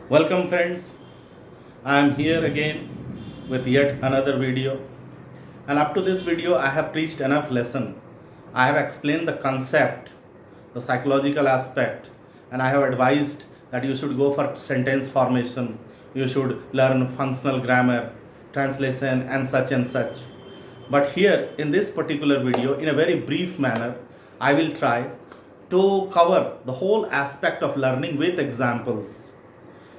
Welcome friends, I am here again with yet another video, and up to this video I have preached enough lesson. I have explained the concept, the psychological aspect, and I have advised that you should go for sentence formation, you should learn functional grammar, translation and such and such. But here in this particular video, in a very brief manner, I will try to cover the whole aspect of learning with examples,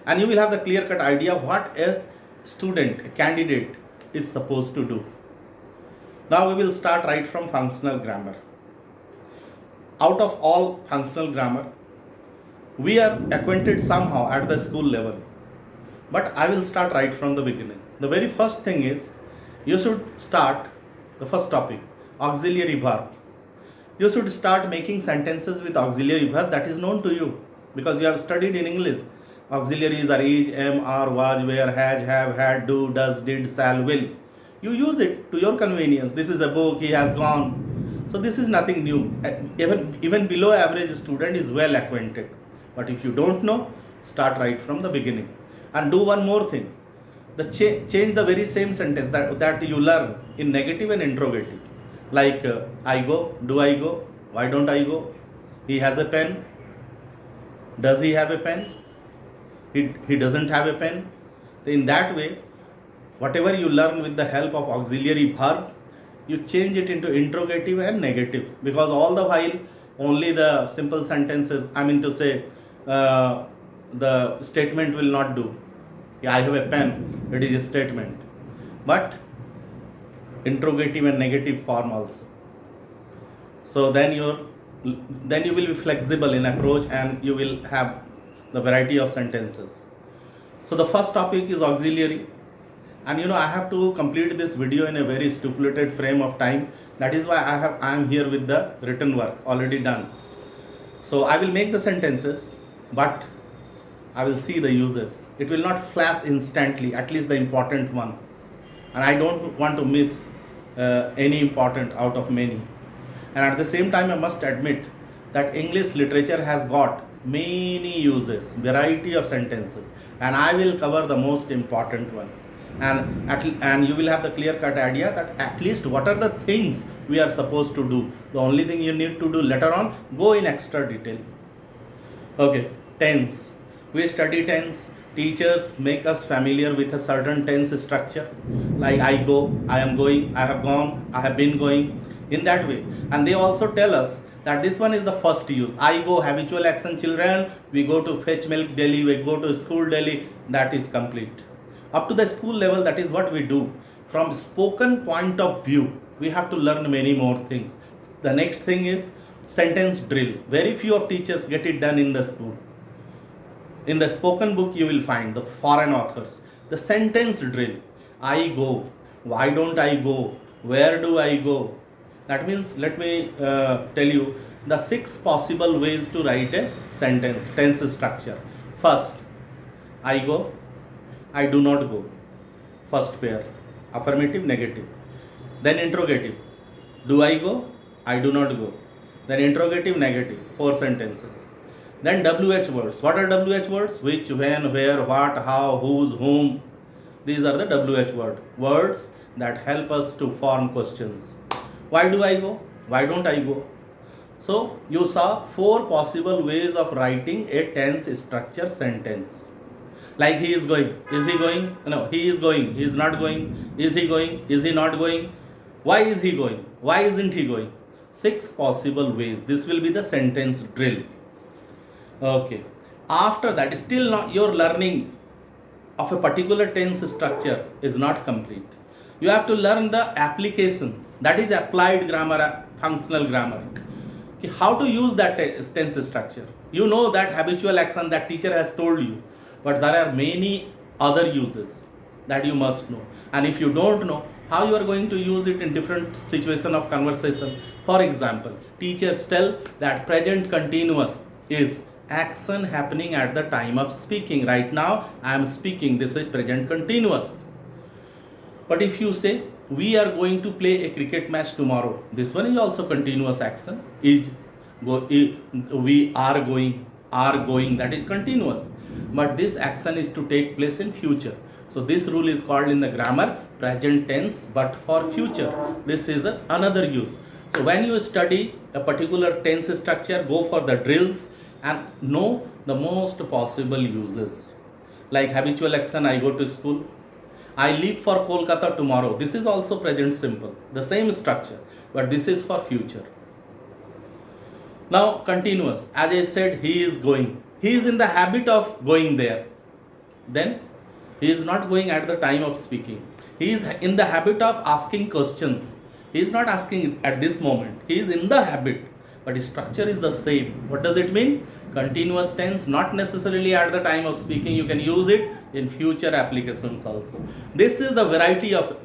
and you will have the clear cut idea what a student, a candidate is supposed to do. Now we will start right from functional grammar. Out of all functional grammar, we are acquainted somehow at the school level, but I will start right from the beginning. The very first thing is you should start the first topic, auxiliary verb. You should start making sentences with auxiliary verb that is known to you because you have studied in English. Auxiliaries are is, am, are, was, were, has, have, had, do, does, did, shall, will. You use it to your convenience. This is a book, he has gone. So this is nothing new. Even below average student is well acquainted. But if you don't know, start right from the beginning. And do one more thing. Change the very same sentence that you learn in negative and interrogative. Like I go, do I go, why don't I go? He has a pen. Does he have a pen? He doesn't have a pen. In that way, whatever you learn with the help of auxiliary verb, you change it into interrogative and negative, because all the while only the simple sentences, I mean to say, the statement will not do. Yeah, I have a pen, it is a statement, but interrogative and negative form also. So then you will be flexible in approach and you will have the variety of sentences. So the first topic is auxiliary, and I have to complete this video in a very stipulated frame of time. That is why I am here with the written work already done. So I will make the sentences, but I will see the uses. It will not flash instantly, at least the important one, and I don't want to miss any important out of many. And at the same time, I must admit that English literature has got many uses, variety of sentences, and I will cover the most important one. And you will have the clear cut idea that at least what are the things we are supposed to do. The only thing you need to do later on, go in extra detail. Okay, tense. We study tense. Teachers make us familiar with a certain tense structure, like I go, I am going, I have gone, I have been going, in that way. And they also tell us that this one is the first use. I go, habitual action, children, we go to fetch milk daily, we go to school daily, that is complete. Up to the school level, that is what we do. From spoken point of view, we have to learn many more things. The next thing is sentence drill. Very few of teachers get it done in the school. In the spoken book, you will find the foreign authors. The sentence drill. I go. Why don't I go? Where do I go? That means, let me tell you the 6 possible ways to write a sentence, tense structure. First, I go. I do not go. First pair. Affirmative, negative. Then interrogative. Do I go? I do not go. Then interrogative, negative. 4 sentences. Then WH words. What are WH words? Which, when, where, what, how, whose, whom. These are the WH word. Words that help us to form questions. Why do I go? Why don't I go? So you saw 4 possible ways of writing a tense structure sentence. Like he is going. Is he going? No, he is going. He is not going. Is he going? Is he not going? Why is he going? Why isn't he going? 6 possible ways. This will be the sentence drill. Okay. After that, still not your learning of a particular tense structure is not complete. You have to learn the applications. That is applied grammar, functional grammar. Okay, how to use that tense structure. You know that habitual action that teacher has told you, but there are many other uses that you must know. And if you don't know, how you are going to use it in different situation of conversation. For example, teachers tell that present continuous is action happening at the time of speaking. Right now I am speaking, this is present continuous. But if you say we are going to play a cricket match tomorrow, this one is also continuous action. We are going, that is continuous. but this action is to take place in future. So this rule is called in the grammar present tense but for future. This is another use. So when you study a particular tense structure, go for the drills and know the most possible uses. Like habitual action, I go to school. I leave for Kolkata tomorrow. This is also present simple. The same structure, but this is for future. Now continuous. As I said, he is going. He is in the habit of going there. Then he is not going at the time of speaking. He is in the habit of asking questions. He is not asking at this moment. He is in the habit, but his structure is the same. What does it mean? Continuous tense, not necessarily at the time of speaking. You can use it in future applications also. This is the variety of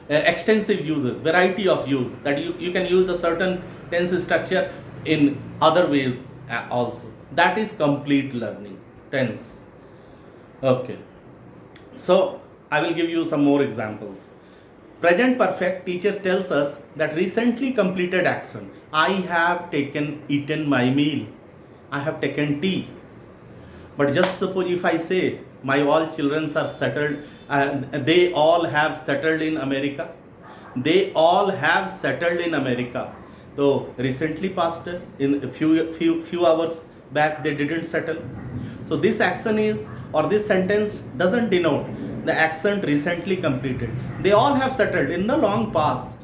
extensive uses, variety of use, that you can use a certain tense structure in other ways also. That is complete learning, tense. Okay. So I will give you some more examples. Present perfect, teacher tells us that recently completed action. I have eaten my meal. I have taken tea. But just suppose if I say my all children are settled, they all have settled in America. They all have settled in America. So recently past, in a few hours back, they didn't settle. So this action is, or this sentence doesn't denote the action recently completed. They all have settled in the long past.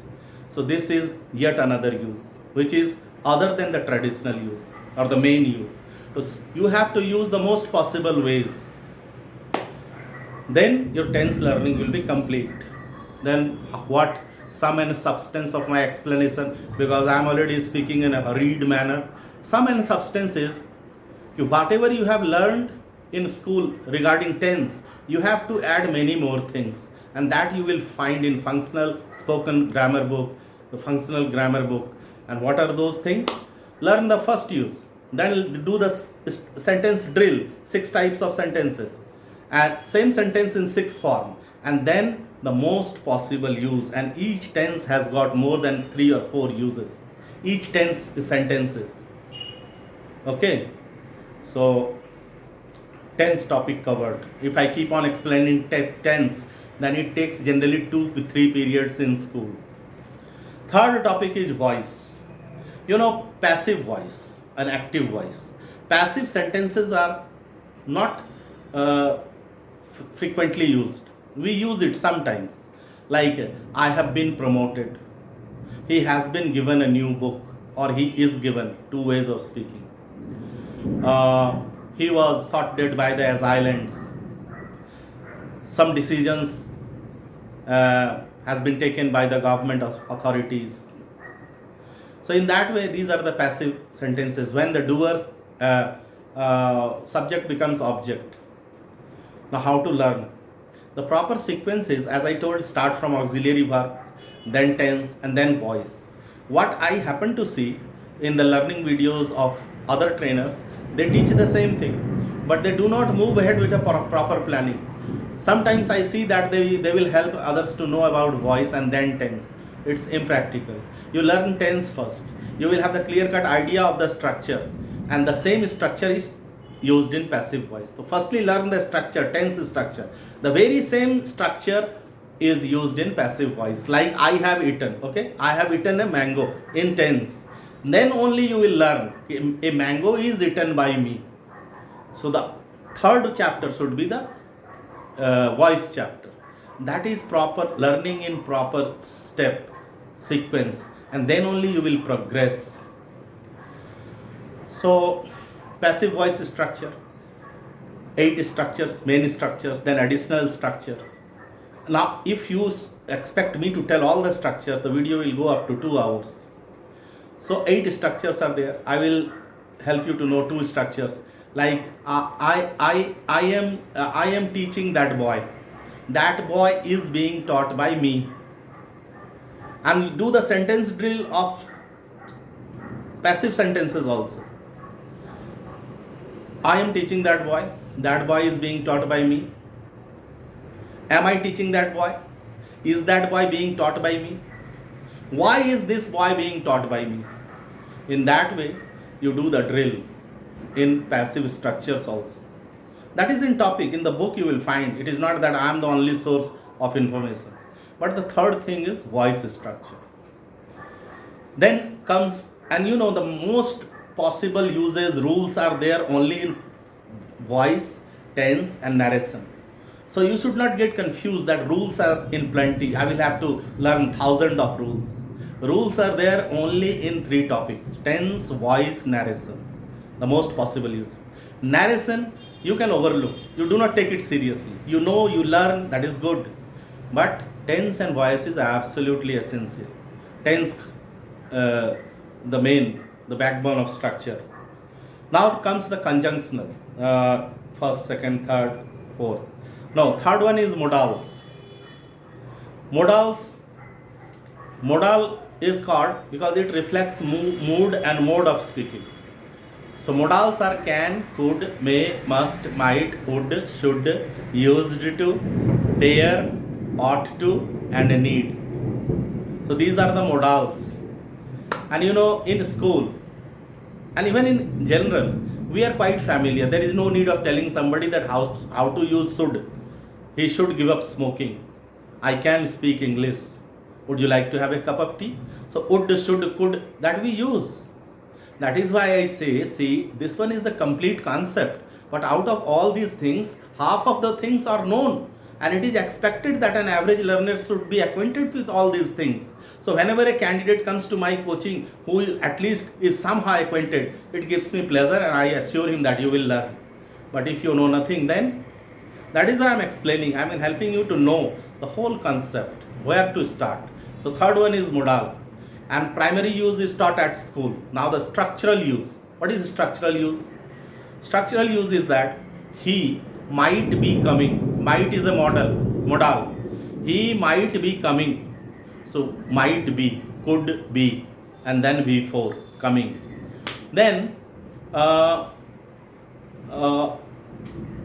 So this is yet another use, which is other than the traditional use or the main use. So you have to use the most possible ways. Then your tense learning will be complete. Then what sum and substance of my explanation, because I am already speaking in a hurried manner. Sum and substance is whatever you have learned in school regarding tense, you have to add many more things, and that you will find in functional spoken grammar book, the functional grammar book. And what are those things? Learn the first use, then do the sentence drill, 6 types of sentences, and same sentence in 6 form, and then the most possible use. And each tense has got more than 3 or 4 uses. Each tense is sentences. Okay, so tense topic covered. If I keep on explaining tense, then it takes generally 2 to 3 periods in school. Third topic is voice. Passive voice and active voice. Passive sentences are not frequently used. We use it sometimes, like I have been promoted, he has been given a new book, or he is given, 2 ways of speaking. He was shot dead by the assailants. Some decisions has been taken by the government authorities. So in that way, these are the passive sentences, when the doer's subject becomes object. Now how to learn? The proper sequence is, as I told, start from auxiliary verb, then tense, and then voice. What I happen to see in the learning videos of other trainers, they teach the same thing, but they do not move ahead with a proper planning. Sometimes I see that they will help others to know about voice and then tense. It's impractical. You learn tense first. You will have the clear-cut idea of the structure, and the same structure is used in passive voice. So firstly learn the structure, tense structure. The very same structure is used in passive voice. Like I have eaten, okay? I have eaten a mango in tense. Then only you will learn a mango is eaten by me. So the third chapter should be the voice chapter. That is proper learning in proper step, sequence, and then only you will progress. So passive voice structure, 8 structures, main structures, then additional structure. Now if you expect me to tell all the structures, the video will go up to 2 hours. So 8 structures are there. I will help you to know 2 structures. Like I am teaching that boy. That boy is being taught by me. And do the sentence drill of passive sentences also. I am teaching that boy. That boy is being taught by me. Am I teaching that boy? Is that boy being taught by me? Why is this boy being taught by me? In that way, you do the drill in passive structures also. That is in topic, in the book you will find. It is not that I am the only source of information. But the third thing is voice structure. Then comes, and the most possible uses, rules are there only in voice, tense, and narration. So you should not get confused that rules are in plenty. I will have to learn thousands of rules. Rules are there only in three topics: tense, voice, narration. The most possible use. Narration you can overlook. You do not take it seriously. You learn, that is good. But tense and voice is absolutely essential. Tense, the backbone of structure. Now comes the conjunctional. First, second, third, fourth. Now, third one is modals. Modal is called because it reflects mood and mode of speaking. So modals are can, could, may, must, might, would, should, used to, dare, ought to, and need. So these are the modals. And in school and even in general, we are quite familiar. There is no need of telling somebody that how to use should. He should give up smoking. I can speak English. Would you like to have a cup of tea? So would, should, could, that we use. That is why I say, see, this one is the complete concept. But out of all these things, half of the things are known. And it is expected that an average learner should be acquainted with all these things. So whenever a candidate comes to my coaching who at least is somehow acquainted, it gives me pleasure and I assure him that you will learn. But if you know nothing, then that is why I am explaining. I am helping you to know the whole concept, where to start. So third one is modal. And primary use is taught at school. Now the structural use. What is structural use? Structural use is that he might be coming. Might is a modal. He might be coming. So might be, could be, and then before coming. Then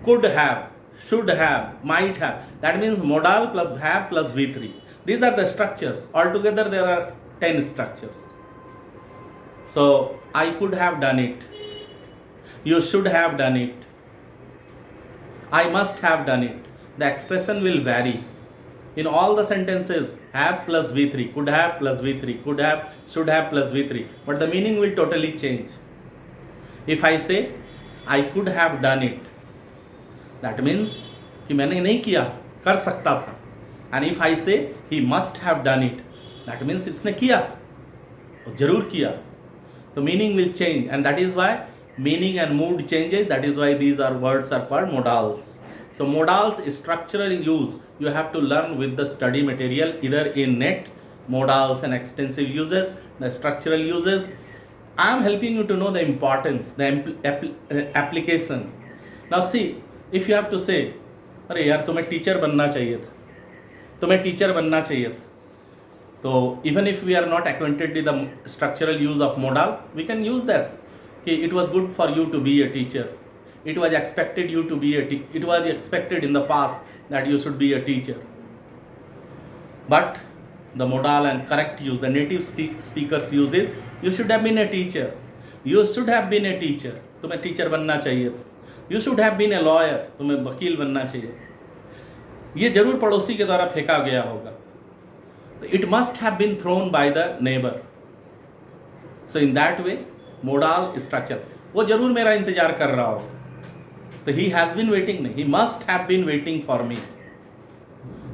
could have, should have, might have. That means modal plus have plus V3. These are the structures. Altogether there are 10 structures. So I could have done it. You should have done it. I must have done it. The expression will vary. In all the sentences, have plus V3, could have plus V3, could have, should have plus V3. But the meaning will totally change. If I say, I could have done it, that means कि मैंने नहीं किया, कर सकता था. And if I say, he must have done it, that means इसने किया, जरूर किया. The meaning will change, and that is why meaning and mood changes. That is why these words are called modals. So modals is structural use. You have to learn with the study material either in net, modals and extensive uses, the structural uses. I am helping you to know the importance, the application. Now see, if you have to say, अरे यार तुम्हें teacher बनना चाहिए था, तुम्हें teacher बनना चाहिए था. So even if we are not acquainted with the structural use of modal, we can use that. Okay, it was good for you to be a teacher. It was expected you to be it was expected in the past that you should be a teacher. But the modal and correct use, the native speakers use is, you should have been a teacher. You should have been a teacher. तुम्हें teacher बनना चाहिए था. You should have been a lawyer. तुम्हें वकील बनना चाहिए. ये जरूर पड़ोसी के द्वारा फेंका गया होगा. It must have been thrown by the neighbor. So in that way, modal structure. वो जरूर मेरा इंतजार कर रहा होगा. So he has been waiting. He must have been waiting for me.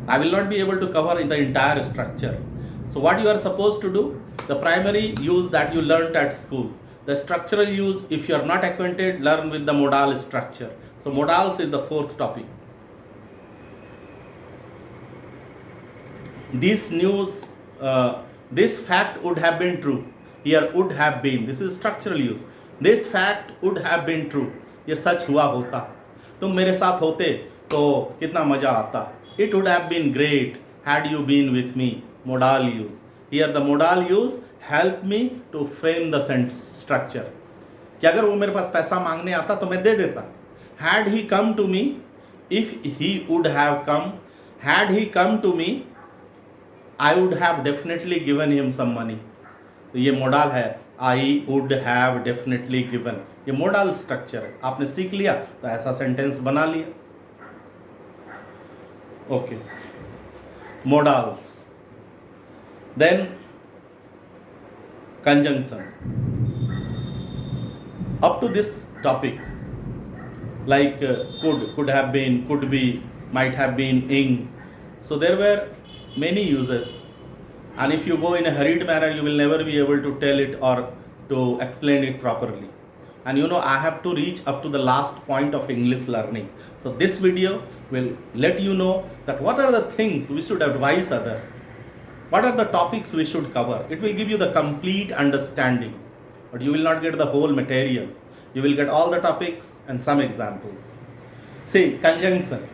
I will not be able to cover the entire structure. So what you are supposed to do? The primary use that you learnt at school. The structural use, if you are not acquainted, learn with the modal structure. So modals is the fourth topic. This news, this fact would have been true. Here would have been. This is structural use. This fact would have been true. ये सच हुआ होता. तुम मेरे साथ होते तो कितना मजा आता. It would have been great had you been with me. Modal use. Here the modal use help me to frame the structure. कि अगर वो मेरे पास पैसा मांगने आता तो मैं दे देता. Had he come to me, if he would have come, had he come to me, I would have definitely given him some money. तो ये modal है. I would have definitely given. ये मोडल स्ट्रक्चर है, आपने सीख लिया तो ऐसा सेंटेंस बना लिया। Okay, models. Then conjunction. Up to this topic, like could have been, could be, might have been, ing. So there were many uses, and if you go in a hurried manner, you will never be able to tell it or to explain it properly. And you know, I have to reach up to the last point of English learning. So this video will let you know that what are the things we should advise other. What are the topics we should cover? It will give you the complete understanding, but you will not get the whole material. You will get all the topics and some examples. See, conjunction.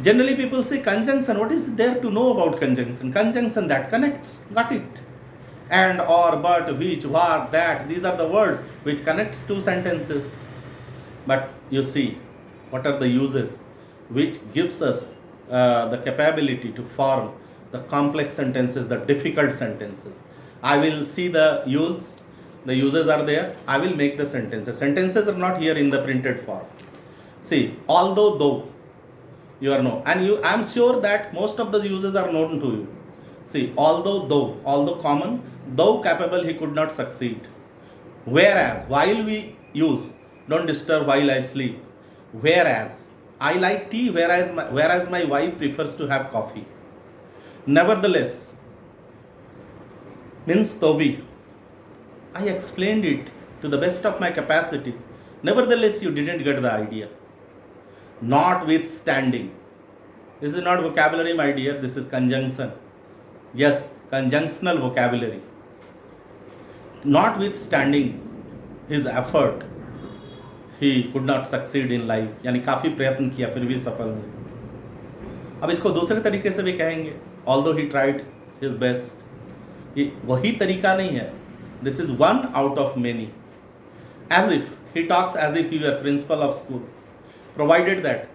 Generally people say conjunction, what is there to know about conjunction? Conjunction, that connects, got it. And, or, but, which, what, that, these are the words which connects two sentences. But you see, what are the uses which gives us the capability to form the complex sentences, the difficult sentences. I will see the use, the uses are there, I will make the sentences. Sentences are not here in the printed form. See, although, though, you are know, and you, I am sure that most of the uses are known to you. See, although, though, although common, though capable, he could not succeed. Whereas, while we use, don't disturb while I sleep. Whereas, I like tea, whereas my wife prefers to have coffee. Nevertheless, means Toby, I explained it to the best of my capacity. Nevertheless, you didn't get the idea. Notwithstanding. This is not vocabulary, my dear, this is conjunction. Yes, conjunctional vocabulary. Notwithstanding his effort, he could not succeed in life. यानी काफ़ी प्रयत्न किया फिर भी सफल नहीं। अब इसको दूसरे तरीके से भी कहेंगे, although he tried his best, ये वही तरीका नहीं है. This is one out of many. As if he talks as if he were principal of school. Provided that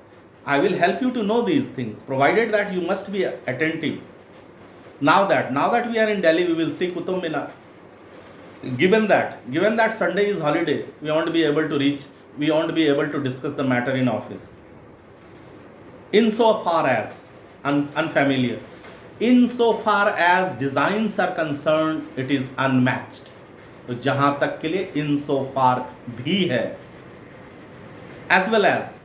I will help you to know these things. Provided that you must be attentive. Now that we are in Delhi, we will see Qutub Minar. Given that Sunday is holiday, we won't be able to reach. We won't be able to discuss the matter in office. Insofar as unfamiliar. Insofar as designs are concerned, it is unmatched. तो जहां तक के लिए insofar भी है, as well as,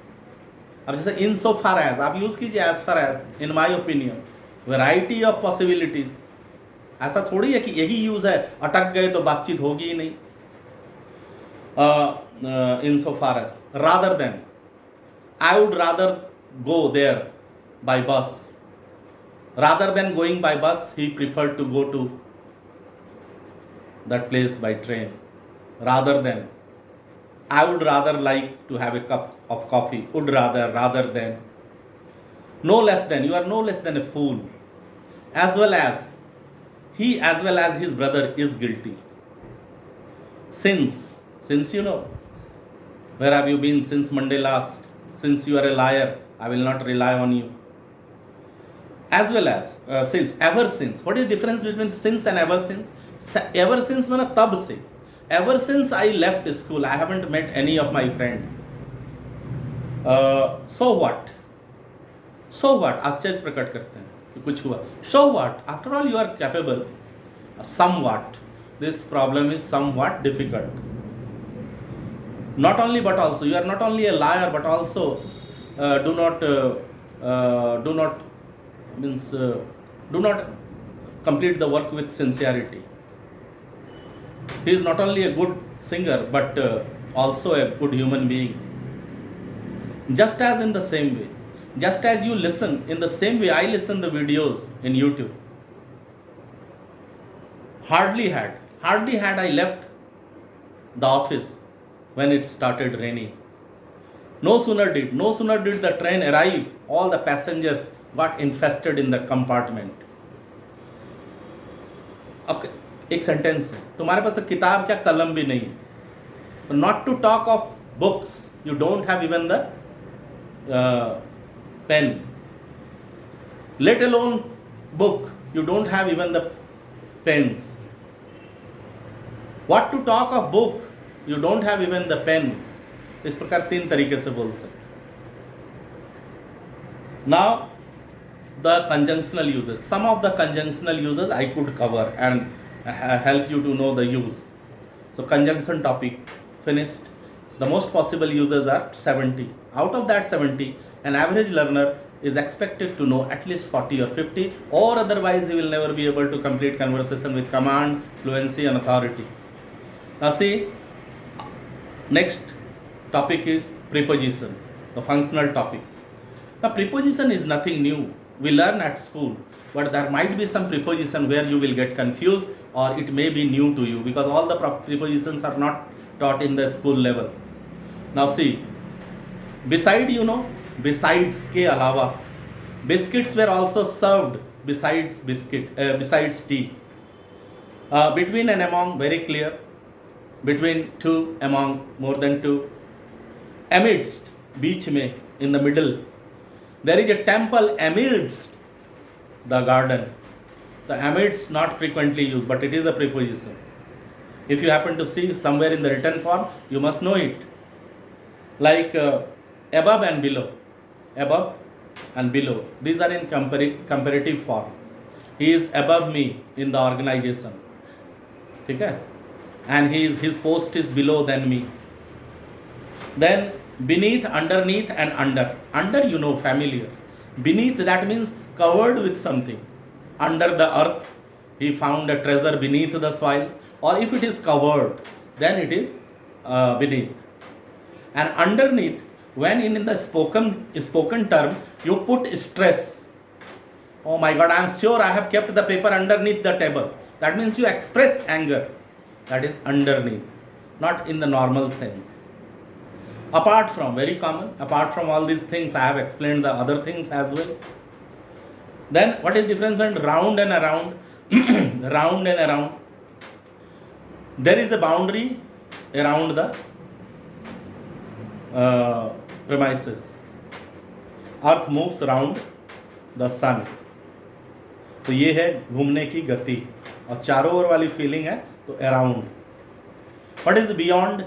अब जैसे insofar as आप यूज कीजिए as far as, in my opinion, variety of possibilities. ऐसा थोड़ी है कि यही यूज है, अटक गए तो बातचीत होगी ही नहीं. Insofar as, rather than, I would rather go there by bus. Rather than going by bus, he preferred to go to that place by train. Rather than, I would rather like to have a cup of coffee. Would rather than. No less than, you are no less than a fool. As well as, he as well as his brother is guilty. Since you know, where have you been since Monday last? Since you are a liar, I will not rely on you. As well as, since, ever since. What is the difference between since and ever since? Ever since माना तब से. Ever since I left school, I haven't met any of my friend. So what? So what? आश्चर्य प्रकट करते हैं कि कुछ हुआ. So what? After all, you are capable. Somewhat. This problem is somewhat difficult. Not only but also, you are not only a liar but also do not complete the work with sincerity. He is not only a good singer but also a good human being. Just as in the same way, just as you listen, in the same way I listen the videos in YouTube. Hardly had I left the office when it started raining. No sooner did the train arrive, all the passengers got infested in the compartment. Okay, एक sentence है, तुम्हारे पास तो किताब क्या कलम भी नहीं है. Not to talk of books, you don't have even the pen. Let alone book, you don't have even the pens. What to talk of book? you don't have even the pen. इस प्रकार 3 तरीके से बोल सकते. Now the conjunctional uses. Some of the conjunctional uses I could cover and help you to know the use. So conjunction topic finished. The most possible uses are 70. Out of that 70, an average learner is expected to know at least 40 or 50, or otherwise he will never be able to complete conversation with command, fluency and authority. Now see, next topic is preposition, the functional topic. Now preposition is nothing new. We learn at school, but there might be some preposition where you will get confused or it may be new to you because all the prepositions are not taught in the school level. Now see, besides के अलावा biscuits were also served besides tea. Between and among, very clear. Between, two, among, more than two. Amidst, beach में, in the middle. There is a temple amidst the garden. The amidst not frequently used, but it is a preposition. If you happen to see somewhere in the written form, you must know it. Like above and below. Above and below. These are in comparative form. He is above me in the organization. Okay? And his post is below than me. Then beneath, underneath and under. Under, familiar. Beneath, that means covered with something. Under the earth, he found a treasure beneath the soil. Or if it is covered, then it is beneath. And underneath, when in the spoken term, you put stress. Oh my God, I am sure I have kept the paper underneath the table. That means you express anger. That is underneath, not in the normal sense. Apart from, very common, apart from all these things, I have explained the other things as well. Then what is the difference between round and around? Round and around. There is a boundary around the premises. Earth moves around the sun. तो ये है घूमने की गति और चारों ओर वाली feeling है तो अराउंड. What is beyond?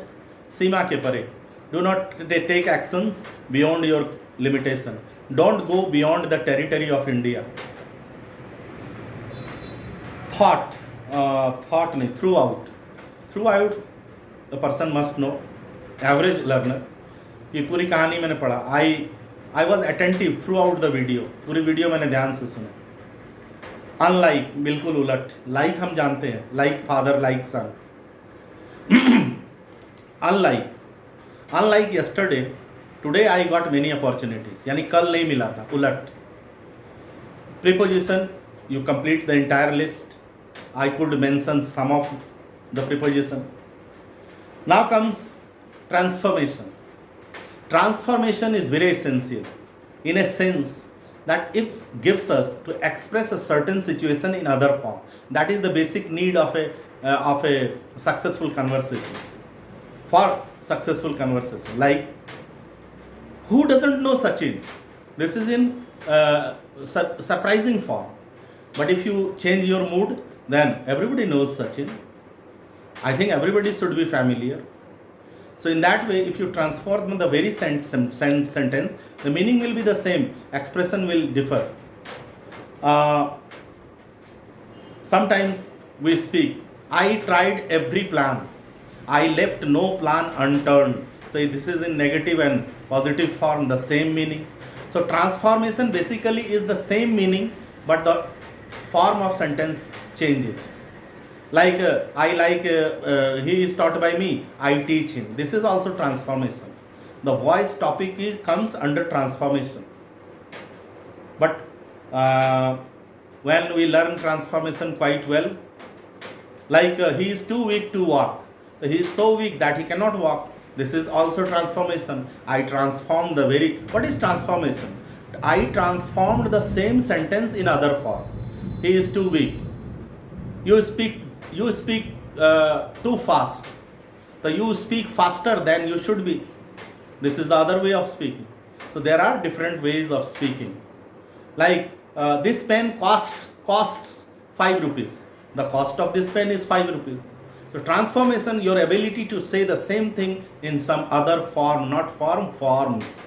सीमा के परे. Do not take actions beyond your limitation. Don't go beyond the territory of India. Thought नहीं, throughout. Throughout, the person must know, average learner, कि पूरी कहानी मैंने पढ़ा. I was attentive throughout the video. पूरी video मैंने ध्यान से सुना. Unlike, बिल्कुल उलट. Like हम जानते हैं. Like father, like son. Unlike yesterday, today I got many opportunities. यानी कल नहीं मिला था, उलट. Preposition, you complete the entire list. I could mention some of the preposition. Now comes transformation. Transformation is very essential in a sense that it gives us to express a certain situation in other form. That is the basic need of a successful conversation. For successful conversation, like, who doesn't know Sachin? This is in surprising form. But if you change your mood, then everybody knows Sachin. I think everybody should be familiar. So in that way, if you transform the very sentence, the meaning will be the same. Expression will differ. Sometimes we speak, I tried every plan. I left no plan unturned. So this is in negative and positive form, the same meaning. So transformation basically is the same meaning, but the form of sentence changes. Like he is taught by me, I teach him. This is also transformation. The voice topic comes under transformation. But when we learn transformation quite well, like he is too weak to walk. He is so weak that he cannot walk. This is also transformation. I transformed the very... What is transformation? I transformed the same sentence in other form. He is too weak. You speak too fast. So you speak faster than you should be. This is the other way of speaking. So there are different ways of speaking. Like this pen costs 5 rupees. The cost of this pen is 5 rupees. So transformation, your ability to say the same thing in some other form, not forms.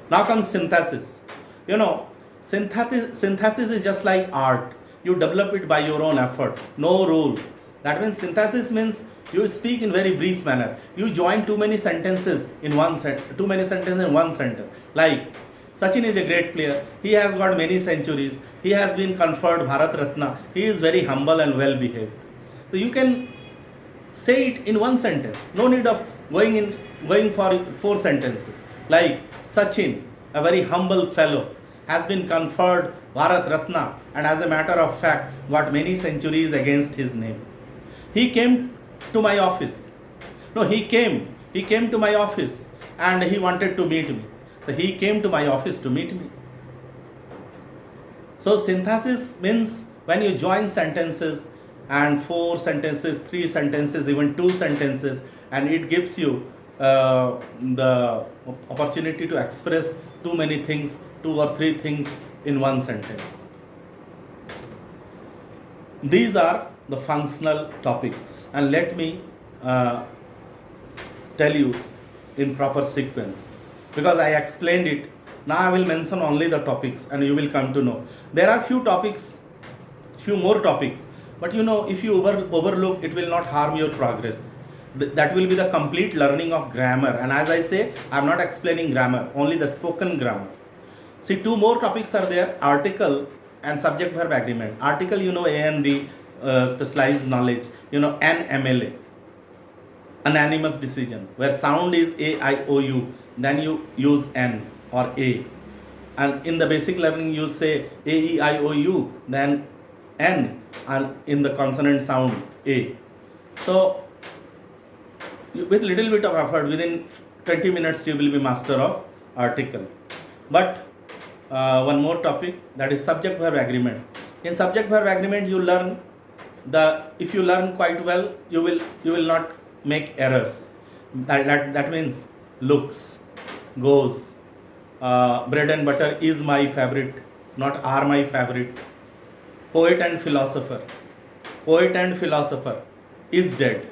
Now comes synthesis. You know, synthesis is just like art. You develop it by your own effort, no rule. That means synthesis means you speak in very brief manner. You join too many sentences in one sentence. Like Sachin is a great player. He has got many centuries. He has been conferred Bharat Ratna. He is very humble and well behaved. So you can say it in one sentence. No need of going for four sentences. Like Sachin, a very humble fellow, has been conferred Bharat Ratna, and as a matter of fact got many centuries against his name. He came to my office. No, he came to my office and he wanted to meet me. So he came to my office to meet me. So synthesis means when you join sentences and four sentences, three sentences, even two sentences, and it gives you the opportunity to express too many things, two or three things in one sentence. These are the functional topics, and let me tell you in proper sequence, because I explained it. Now I will mention only the topics and you will come to know. There are few more topics, but you know, if you overlook, it will not harm your progress. That will be the complete learning of grammar, and as I say, I am not explaining grammar, only the spoken grammar. See, two more topics are there: article and subject verb agreement. Article, you know, A and the specialized knowledge, you know, NMLA, unanimous decision, where sound is A, I, O, U, then you use N or A. And in the basic learning, you say A, E, I, O, U, then N, and in the consonant sound A. So, with little bit of effort, within 20 minutes, you will be master of article. But one more topic, that is subject verb agreement. In subject verb agreement, you learn if you learn quite well, you will not make errors. That means looks, goes, bread and butter is my favorite, not are my favorite. Poet and philosopher is dead.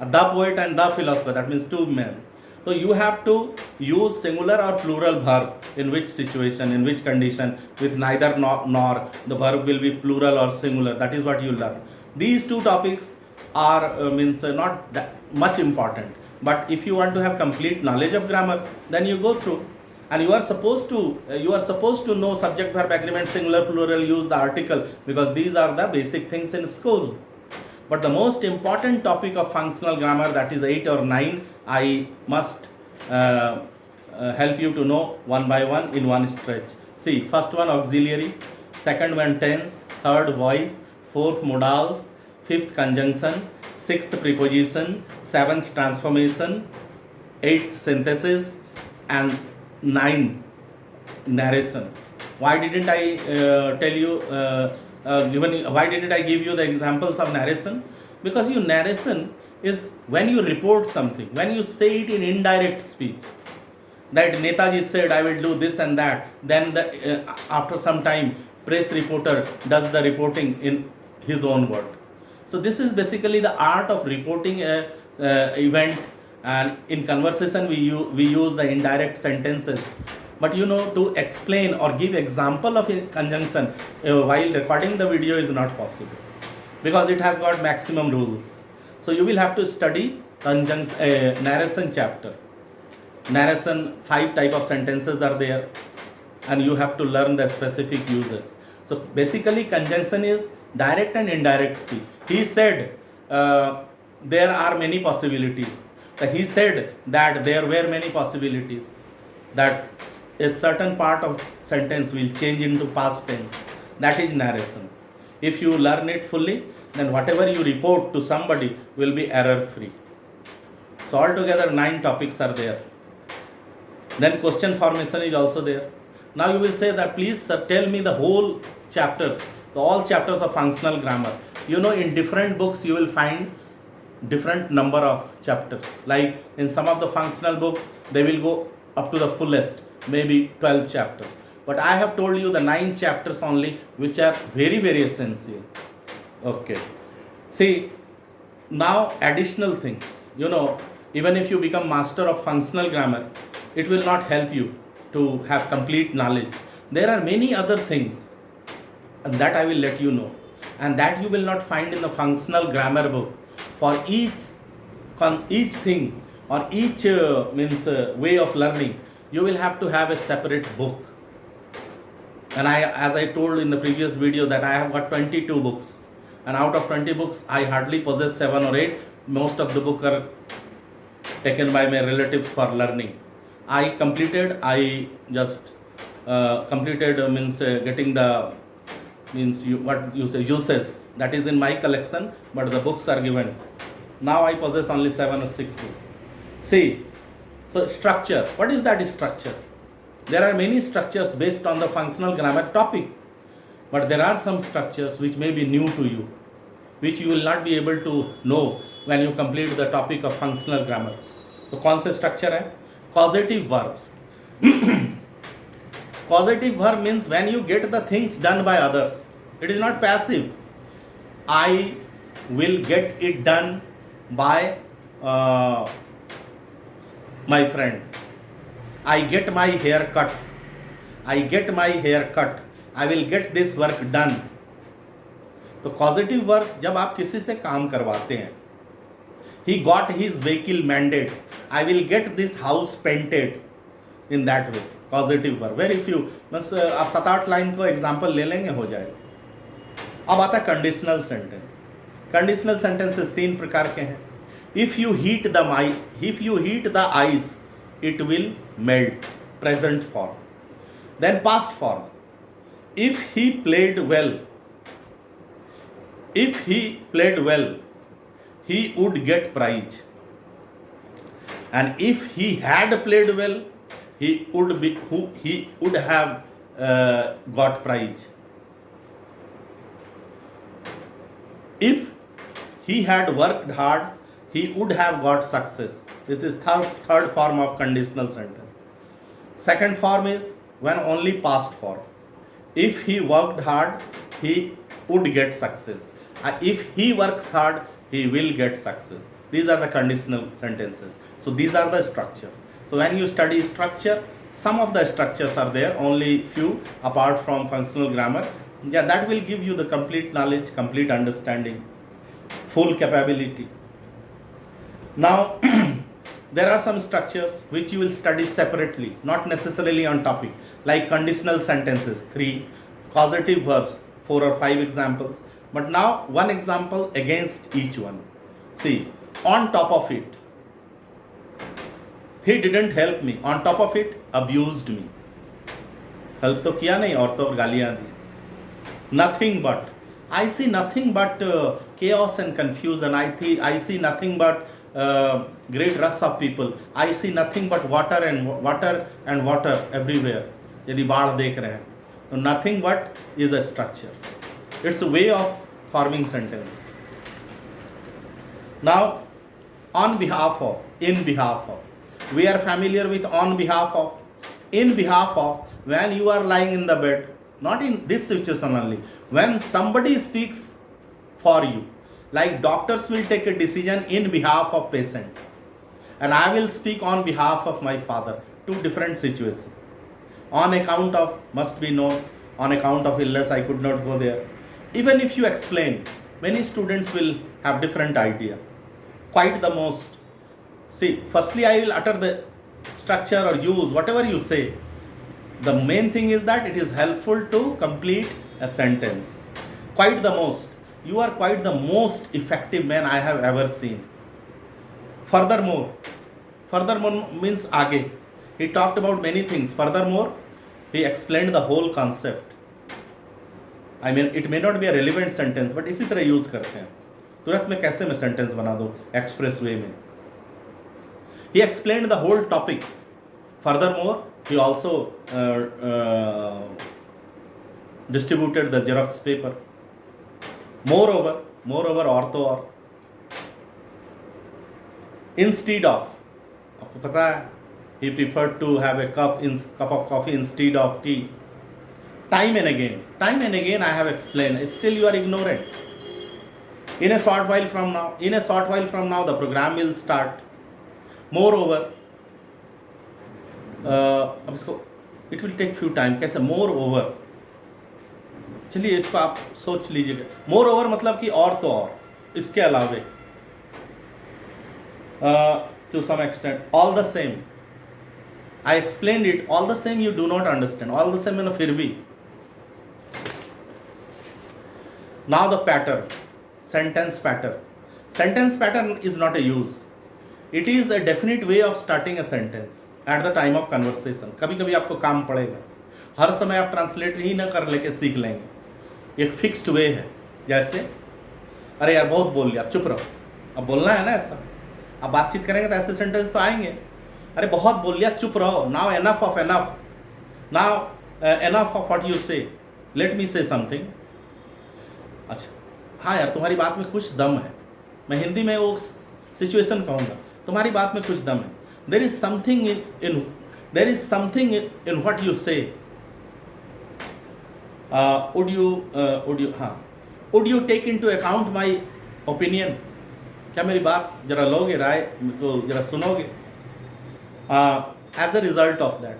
The poet and the philosopher, that means two men. So you have to use singular or plural verb in which situation, in which condition. With neither nor, the verb will be plural or singular. That is what you learn. These two topics are not that much important. But if you want to have complete knowledge of grammar, then you go through. And you are supposed to know subject verb agreement, singular, plural, use the article, because these are the basic things in school. But the most important topic of functional grammar, that is 8 or 9, I must help you to know one by one in one stretch. See, first one auxiliary, second one tense, third voice, fourth modals, fifth conjunction, sixth preposition, seventh transformation, eighth synthesis, and 9 narration. Why didn't I tell you? Why didn't I give you the examples of narration? Because narration is when you report something, when you say it in indirect speech. That Netaji said, I will do this and that. Then after some time, press reporter does the reporting in his own word. So this is basically the art of reporting a event. And in conversation, we use the indirect sentences. But to explain or give example of a conjunction while recording the video is not possible, because it has got maximum rules. So you will have to study narration chapter. Narration, 5 type of sentences are there, and you have to learn the specific uses. So basically conjunction is direct and indirect speech. He said there are many possibilities. He said that there were many possibilities, that a certain part of sentence will change into past tense. That is narration. If you learn it fully, then whatever you report to somebody will be error free. So altogether 9 topics are there. Then question formation is also there. Now you will say that please sir, tell me the whole chapters, all chapters of functional grammar. In different books you will find different number of chapters. Like in some of the functional book, they will go up to the fullest, maybe 12 chapters. But I have told you the 9 chapters only, which are very, very essential. Okay. See, Now additional things, even if you become master of functional grammar, it will not help you to have complete knowledge. There are many other things, and that I will let you know, and that you will not find in the functional grammar book. For each thing, or each way of learning, you will have to have a separate book. And as I told in the previous video, that I have got 22 books, and out of 20 books I hardly possess 7 or 8. Most of the books are taken by my relatives for learning. I just completed getting the uses, that is in my collection, but the books are given. Now I possess only 7 or 6. See, so structure, what is that structure? There are many structures based on the functional grammar topic, but there are some structures which may be new to you, which you will not be able to know when you complete the topic of functional grammar. तो कौन से structure है? Causative verbs. Causative verb means when you get the things done by others. It is not passive. I will get it done by my friend. I get my hair cut. I get my hair cut. I will get this work done. तो causative verb जब आप किसी से काम करवाते हैं, he got his vehicle mended. I will get this house painted. In that way, causative verb. Very few, बस आप 7-8 लाइन को एग्जाम्पल ले लेंगे, हो जाएगा. अब आता है कंडीशनल सेंटेंस. कंडीशनल सेंटेंसेस 3 प्रकार के हैं. If you heat the ice, it will melt. Present form. Then past form. If he played well, he would get prize. And if he had played well, he would have got prize. If he had worked hard, he would have got success. This is third form of conditional sentence. Second form is when only past form. If he worked hard, he would get success. If he works hard, he will get success. These are the conditional sentences. So these are the structure. So when you study structure, some of the structures are there, only few apart from functional grammar. Yeah, that will give you the complete knowledge, complete understanding, full capability. Now, there are some structures which you will study separately, not necessarily on topic, like conditional sentences, 3, causative verbs, 4 or 5 examples. But now, one example against each one. See, on top of it, he didn't help me. On top of it, abused me. Help to kiya nahi, aur to gaaliyan di. Nothing but, I see nothing but chaos and confusion. I see nothing but great rush of people. I see nothing but water and water everywhere. यदि बाढ़ देख रहे हैं, तो nothing but is a structure. It's a way of forming sentence. Now, on behalf of, in behalf of. We are familiar with on behalf of. In behalf of, when you are lying in the bed, not in this situation only, when somebody speaks for you, like doctors will take a decision in behalf of patient, and I will speak on behalf of my father. 2 different situations. On account of, must be known, on account of illness I could not go there. Even if you explain, many students will have different idea. Quite the most. See, firstly I will utter the structure or use whatever you say. The main thing is that it is helpful to complete a sentence. Quite the most. You are quite the most effective man I have ever seen. Furthermore means आगे. He talked about many things. Furthermore, he explained the whole concept. I mean, it may not be a relevant sentence, but इसी तरह use करते हैं. तुरंत में कैसे मैं sentence बना दूं एक्सप्रेस वे में. He explained the whole topic. Furthermore, he also distributed the Xerox paper. Moreover, ortho or. Instead of, आपको पता है, he preferred to have a cup of coffee instead of tea. Time and again I have explained. Still you are ignorant. In a short while from now, the program will start. Moreover, अब इसको it will take few time. कैसे? Moreover, चलिए इसको आप सोच लीजिएगा. Moreover मतलब कि और तो और, इसके अलावे, to some extent, all the same. I explained it. All the same, you do not understand. All the same, फिर भी. Now the pattern, sentence pattern. Sentence pattern is not a use. It is a definite way of starting a sentence at the time of conversation. कभी कभी आपको काम पड़ेगा. हर समय आप translate ही ना कर लेके सीख लेंगे. एक फिक्स्ड वे है. जैसे अरे यार बहुत बोल लिया, चुप रहो. अब बोलना है ना ऐसा. अब बातचीत करेंगे तो ऐसे सेंटेंस तो आएंगे. अरे बहुत बोल लिया, चुप रहो. Now enough of enough. Now enough of what you say. Let me say something. अच्छा, हाँ यार तुम्हारी बात में कुछ दम है. मैं हिंदी में वो सिचुएशन कहूँगा. तुम्हारी बात में कुछ दम है. There is something in what you say. Would you take into account my opinion. क्या मेरी बात जरा लोगे, राय को जरा सुनोगे. As a result of that,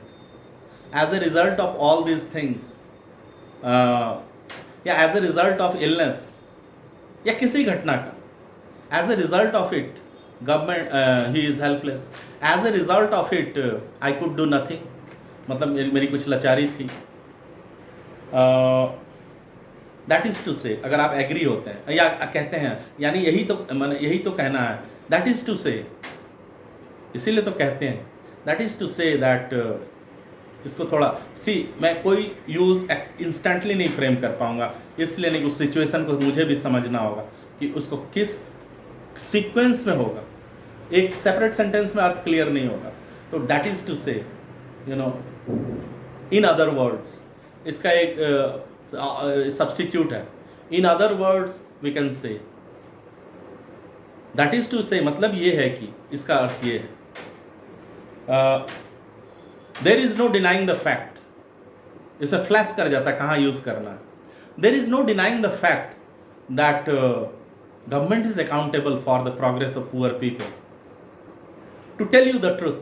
as a result of all these things, या as a result of illness, या किसी घटना का, as a result of it government he is helpless. As a result of it I could do nothing. मतलब मेरी कुछ लाचारी थी. दैट इज़ टू से, अगर आप एग्री होते हैं या कहते हैं, यानी यही तो कहना है. दैट इज़ टू से, इसीलिए तो कहते हैं. That is to say that, इसको थोड़ा मैं कोई यूज़ इंस्टेंटली नहीं फ्रेम कर पाऊंगा, इसलिए नहीं. उस सिचुएशन को मुझे भी समझना होगा कि उसको किस सीक्वेंस में होगा. एक सेपरेट सेंटेंस में अर्थ क्लियर नहीं होगा. तो that is to say, you know, in other words, इसका एक सब्स्टिट्यूट है. In other words we can say. That is to say मतलब ये है कि इसका अर्थ ये है. There is no denying the fact. इसमें फ्लैश कर जाता है कहाँ यूज़ करना है. There is no denying the fact that government is accountable for the progress of poor people. To tell you the truth,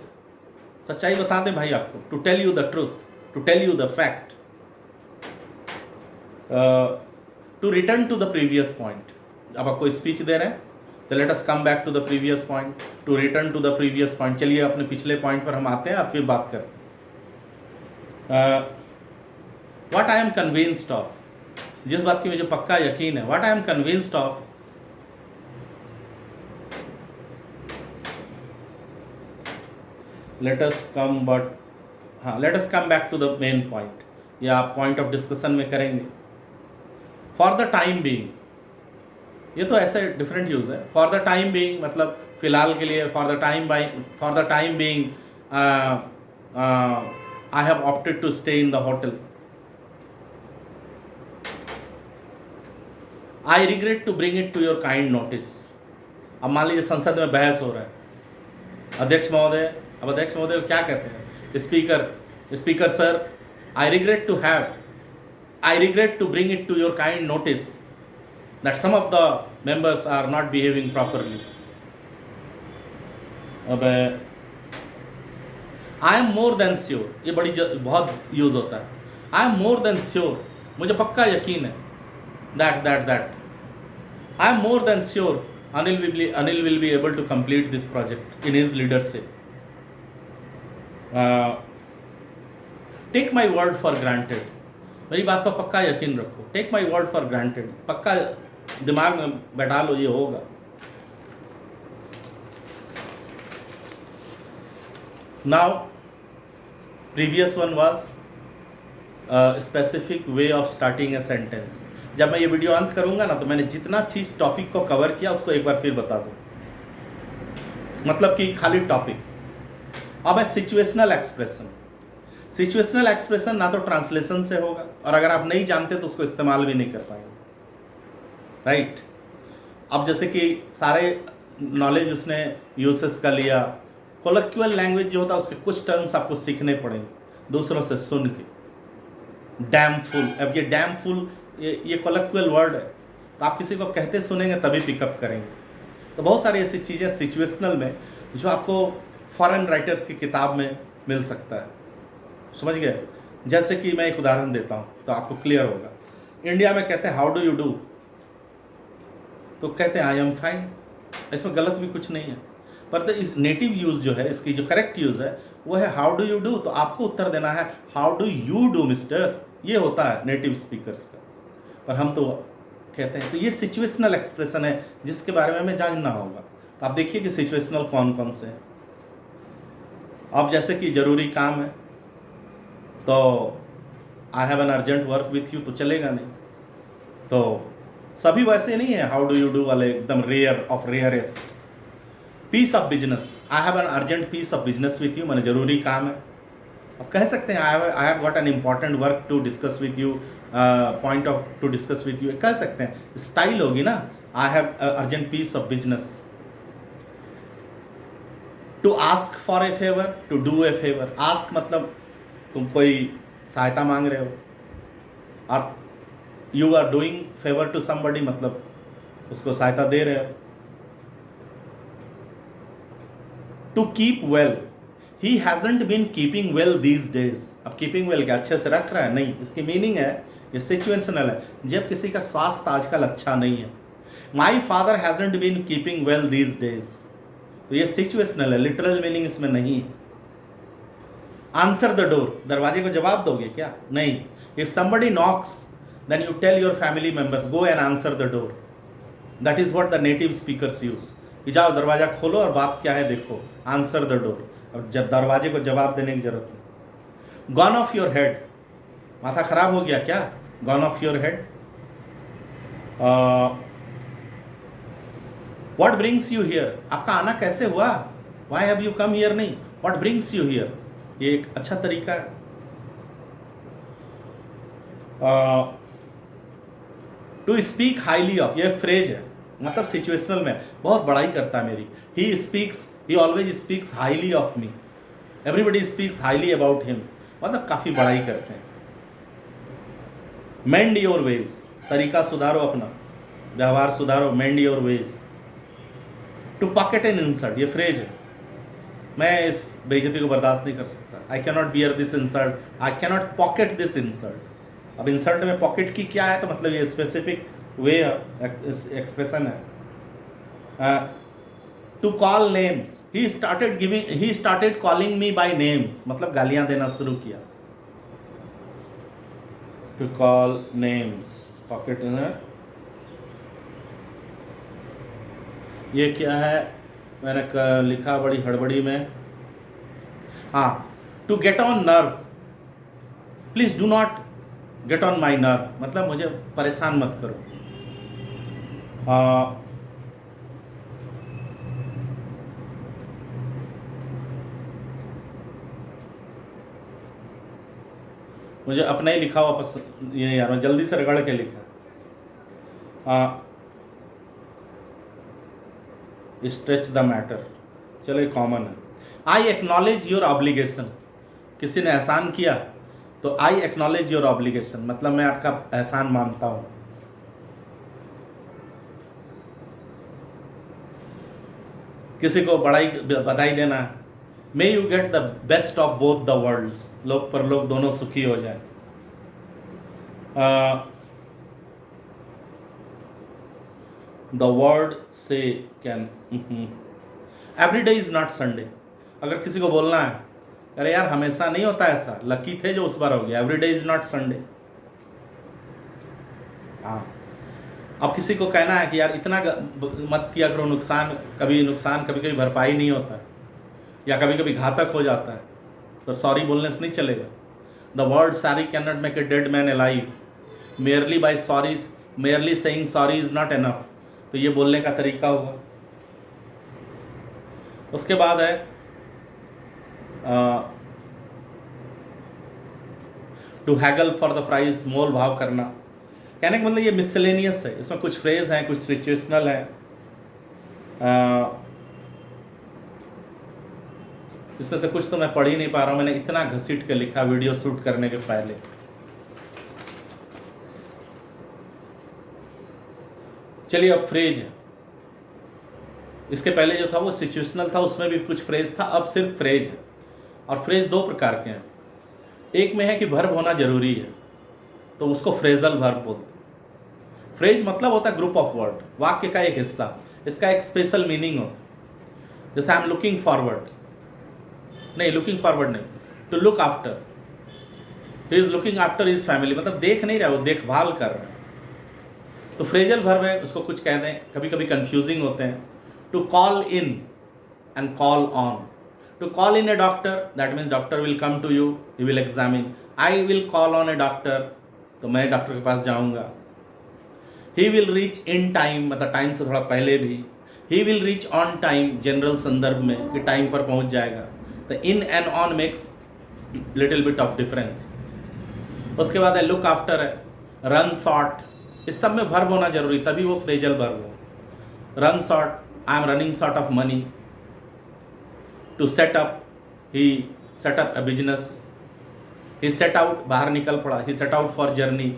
सच्चाई बता दें भाई आपको. To tell you the truth, to tell you the fact. To return to the previous point. अब आपको speech दे रहे हैं तो let us come back to the previous point. To return to the previous point. चलिए अपने पिछले point पर हम आते हैं और फिर बात करते हैं. What I am convinced of, जिस बात की मुझे पक्का यकीन है. What I am convinced of, let us come back to the main point, या पॉइंट ऑफ डिस्कशन में करेंगे. फॉर द टाइम बीइंग, ये तो ऐसे डिफरेंट यूज़ है. फॉर द टाइम बीइंग मतलब फिलहाल के लिए. For the time being I have opted to stay in the hotel. I regret to bring it to your kind notice. अब मान लीजिए संसद में बहस हो रहा है. अध्यक्ष महोदय, अब अध्यक्ष महोदय क्या कहते हैं? Speaker sir, I regret to bring it to your kind notice that some of the members are not behaving properly. अब I am more than sure, ये बहुत यूज़ होता है. I am more than sure, मुझे पक्का यकीन है. that I am more than sure Anil will be able to complete this project in his leadership. Take my word for granted, मेरी बात पर पक्का यकीन रखो. Take my word for granted, पक्का दिमाग में बैठा लो ये होगा. Now previous one was specific way of starting a sentence. जब मैं ये वीडियो अंत करूंगा ना तो मैंने जितना चीज़ टॉपिक को कवर किया उसको एक बार फिर बता दूं. मतलब कि खाली टॉपिक. अब है सिचुएशनल एक्सप्रेशन ना तो ट्रांसलेशन से होगा, और अगर आप नहीं जानते तो उसको इस्तेमाल भी नहीं कर पाएंगे. राइट. अब जैसे कि सारे नॉलेज उसने यूसेस का लिया. कोलक्चुअल लैंग्वेज जो होता है उसके कुछ टर्म्स आपको सीखने पड़ेंगे दूसरों से सुन के. डैम फुल, अब ये डैम फुल ये कोलक्चुअल वर्ड है. तो आप किसी को कहते सुनेंगे तभी पिकअप करेंगे। तो बहुत सारी ऐसी चीज़ें सिचुएशनल में जो आपको फॉरेन राइटर्स की किताब में मिल सकता है, समझ गए। जैसे कि मैं एक उदाहरण देता हूँ तो आपको क्लियर होगा। इंडिया में कहते हैं हाउ डू यू डू, तो कहते हैं आई एम फाइन, इसमें गलत भी कुछ नहीं है, पर इस नेटिव यूज़ जो है, इसकी जो करेक्ट यूज़ है वो है हाउ डू यू डू। तो आपको उत्तर देना है how do you do mister, ये होता है नेटिव स्पीकर्स का, पर हम तो कहते हैं। तो ये सिचुएशनल एक्सप्रेशन है जिसके बारे में हमें जानना होगा। तो आप देखिए कि सिचुएशनल कौन कौन से हैं। अब जैसे कि ज़रूरी काम है तो आई have an urgent work with you, तो चलेगा नहीं। तो सभी वैसे नहीं है हाउ डू यू डू वाले, एकदम rare of rarest. Piece of business, I have an urgent piece of business with you, मैंने ज़रूरी काम है। अब कह सकते हैं I have got an important work to discuss with you, point of to discuss with you, कह सकते हैं, स्टाइल होगी ना। I have urgent piece of business. To ask for a favour, to do a favour. Ask मतलब तुम कोई सहायता मांग रहे हो, और you are doing favour to somebody मतलब उसको सहायता दे रहे हो। To keep well, he hasn't been keeping well these days. अब कीपिंग वेल क्या अच्छे से रख रहा है, नहीं, इसकी मीनिंग है ये सिचुएशनल है, जब किसी का स्वास्थ्य आजकल अच्छा नहीं है। My father hasn't been keeping well these days, तो ये सिचुएशनल है, लिटरल मीनिंग इसमें नहीं है। आंसर द डोर, दरवाजे को जवाब दोगे क्या, नहीं। If somebody knocks then you tell your family members go and answer the door, that is what the native speakers use, कि जाओ दरवाजा खोलो और बात क्या है देखो, आंसर द डोर। अब जब दरवाजे को जवाब देने की जरूरत नहीं। गॉन ऑफ योर हेड, माथा खराब हो गया क्या, gone of your head. What brings you here, आपका आना कैसे हुआ, why have you come here नहीं, व्हाट ब्रिंग्स यू हियर, ये एक अच्छा तरीका है। टू स्पीक हाईली ऑफ, ये फ्रेज है, मतलब सिचुएशनल में बहुत बड़ाई करता है मेरी। He speaks, he always speaks highly of me, everybody speaks highly about him, मतलब काफ़ी बड़ाई करते हैं। मेंड योर वेज, तरीका सुधारो अपना, व्यवहार सुधारो, mend your ways. To pocket an insult, ये फ्रेज है, मैं इस बेइज्जती को बर्दाश्त नहीं कर सकता। I cannot bear this insult, I cannot pocket this insult. अब इंसल्ट में पॉकेट की क्या है, तो मतलब ये स्पेसिफिक वे एक्सप्रेशन है। To call names, he started calling me by names, मतलब गालियां देना शुरू किया। टू कॉल नेम्स, पॉकेट है, ये क्या है, मैंने लिखा बड़ी हड़बड़ी में। हाँ, to get on nerve, please do not get on my nerve, मतलब मुझे परेशान मत करो। मुझे अपना ही लिखा हुआ पसंद, ये यार मैं जल्दी से रगड़ के लिखा। स्ट्रेच द मैटर, चलो ये कॉमन है। आई एक्नॉलेज योर ऑब्लिगेशन, किसी ने एहसान किया तो आई एक्नॉलेज योर ऑब्लिगेशन, मतलब मैं आपका एहसान मानता हूँ। किसी को बधाई देना, may you get the best of both the worlds, लोग पर लोग दोनों सुखी हो जाए। The word say can, every day is not Sunday, अगर किसी को बोलना है अरे यार हमेशा नहीं होता ऐसा, लकी थे जो उस बार हो गया, every day is not Sunday. हाँ, अब किसी को कहना है कि यार इतना मत किया करो, नुकसान कभी भरपाई नहीं होता, या कभी कभी घातक हो जाता है, तो सॉरी बोलने से नहीं चलेगा। The word sorry can not make a dead man alive, merely saying sorry is not enough, तो ये बोलने का तरीका होगा। उसके बाद है to haggle for the price, मोल भाव करना, कहने का मतलब ये मिसलेनियस है, इसमें कुछ फ्रेज हैं, कुछ सिचुएशनल है। इसमें से कुछ तो मैं पढ़ ही नहीं पा रहा हूँ, मैंने इतना घसीट के लिखा वीडियो शूट करने के पहले। चलिए अब फ्रेज है। इसके पहले जो था वो सिचुएशनल था, उसमें भी कुछ फ्रेज था, अब सिर्फ फ्रेज है। और फ्रेज दो प्रकार के हैं। एक में है कि वर्ब होना जरूरी है, तो उसको फ्रेजल वर्ब बोलते हैं। फ्रेज मतलब होता है ग्रुप ऑफ वर्ड, वाक्य का एक हिस्सा, इसका एक स्पेशल मीनिंग होता है। जैसे आई एम लुकिंग फॉरवर्ड, नहीं लुकिंग फॉरवर्ड नहीं, to look after, he is looking after his family, मतलब देख नहीं रहा, वो देखभाल कर रहा है। तो फ्रेजल वर्ब है, उसको कुछ कह दें, कभी कभी कंफ्यूजिंग होते हैं। To call in and call on, to call in a doctor, that means doctor will come to you, he will examine. I will call on a doctor, तो मैं डॉक्टर के पास जाऊंगा। He will reach in time, मतलब time से थोड़ा पहले भी। He will reach on time, general संदर्भ में कि टाइम पर पहुंच जाएगा। तो in and on makes little bit of difference. उसके बाद है लुक आफ्टर है, रन शॉर्ट, इस सब में वर्ब होना जरूरी, तभी वो फ्रेजल वर्ब हो। Run short, I am running short of money. To set up, he set up a business. He set out, बाहर निकल पड़ा, he set out for journey,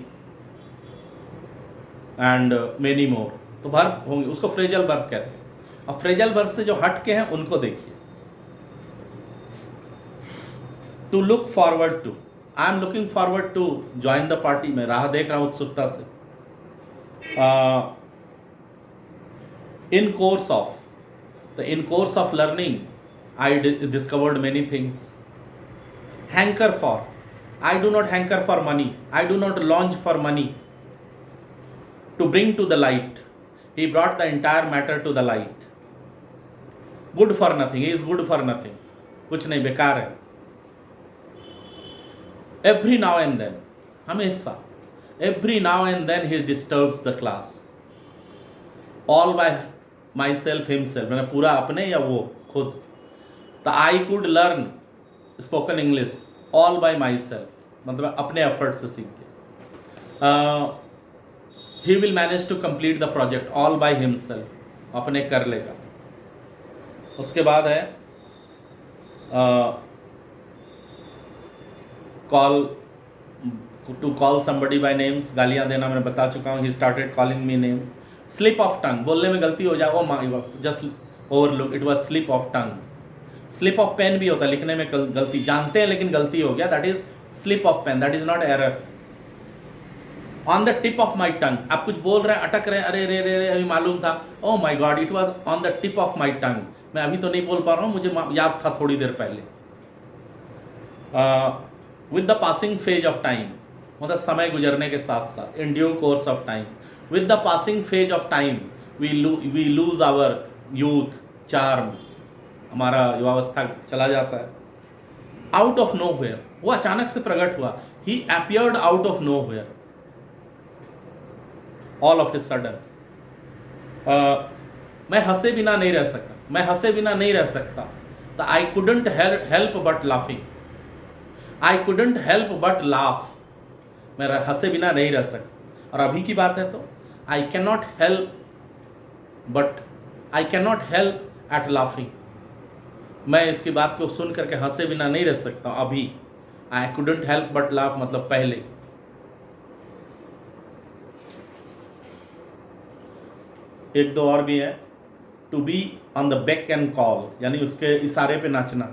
and many more. तो वर्ब होंगे, उसको फ्रेजल वर्ब कहते हैं। अब फ्रेजल वर्ब से जो हट के हैं उनको देखिए। To look forward to, I am looking forward to join the party, मैं राह देख रहा हूं उत्सुकता से। इन कोर्स ऑफ, तो in course of learning I discovered many things. Hanker for, I do not hanker for money, I do not launch for money. To bring to the light, he brought the entire matter to the light. Good for nothing, he is good for nothing, कुछ नहीं, बेकार है। Every now and then, हमेशा, every now and then he disturbs the class. All by myself himself, मैंने पूरा अपने या वो खुद। तो I could learn spoken English all by myself, मतलब अपने एफर्ट से सीख के। He will manage to complete the project all by himself, अपने कर लेगा। उसके बाद है call, to call somebody by names, गालियां देना मैंने बता चुका हूँ। He started calling me name. Slip of tongue, बोलने में गलती हो जाए, oh my god, just overlook, it was slip of tongue. Slip of pen भी होता है, लिखने में गलती, जानते हैं लेकिन गलती हो गया, that is slip of pen, that is not error. On the tip of my tongue, आप कुछ बोल रहे हैं, अटक रहे हैं, अरे रे रे रे अभी मालूम था, oh my god it was on the tip of my tongue, मैं अभी तो नहीं बोल पा रहा हूँ, मुझे याद था थोड़ी देर पहले। With the passing phase of time, मतलब समय गुजरने के साथ साथ, in due course of time. With the passing phase of time we lose our youth charm, हमारा युवावस्था चला जाता है। आउट ऑफ नो वेयर, वो अचानक से प्रकट हुआ। He appeared out of nowhere, all of a sudden. मैं हंसे बिना नहीं रह सकता, मैं हंसे बिना नहीं रह सकता। तो आई couldn't help but laughing, I couldn't help but laugh, मैं हंसे बिना नहीं रह सकता। और अभी की बात है तो I can not help but, I can not help at laughing, मैं इसकी बात को सुन करके हंसे बिना नहीं रह सकता अभी। I couldn't help but laugh मतलब पहले। एक दो और भी है। To be on the beck and call, यानी उसके इशारे पे नाचना।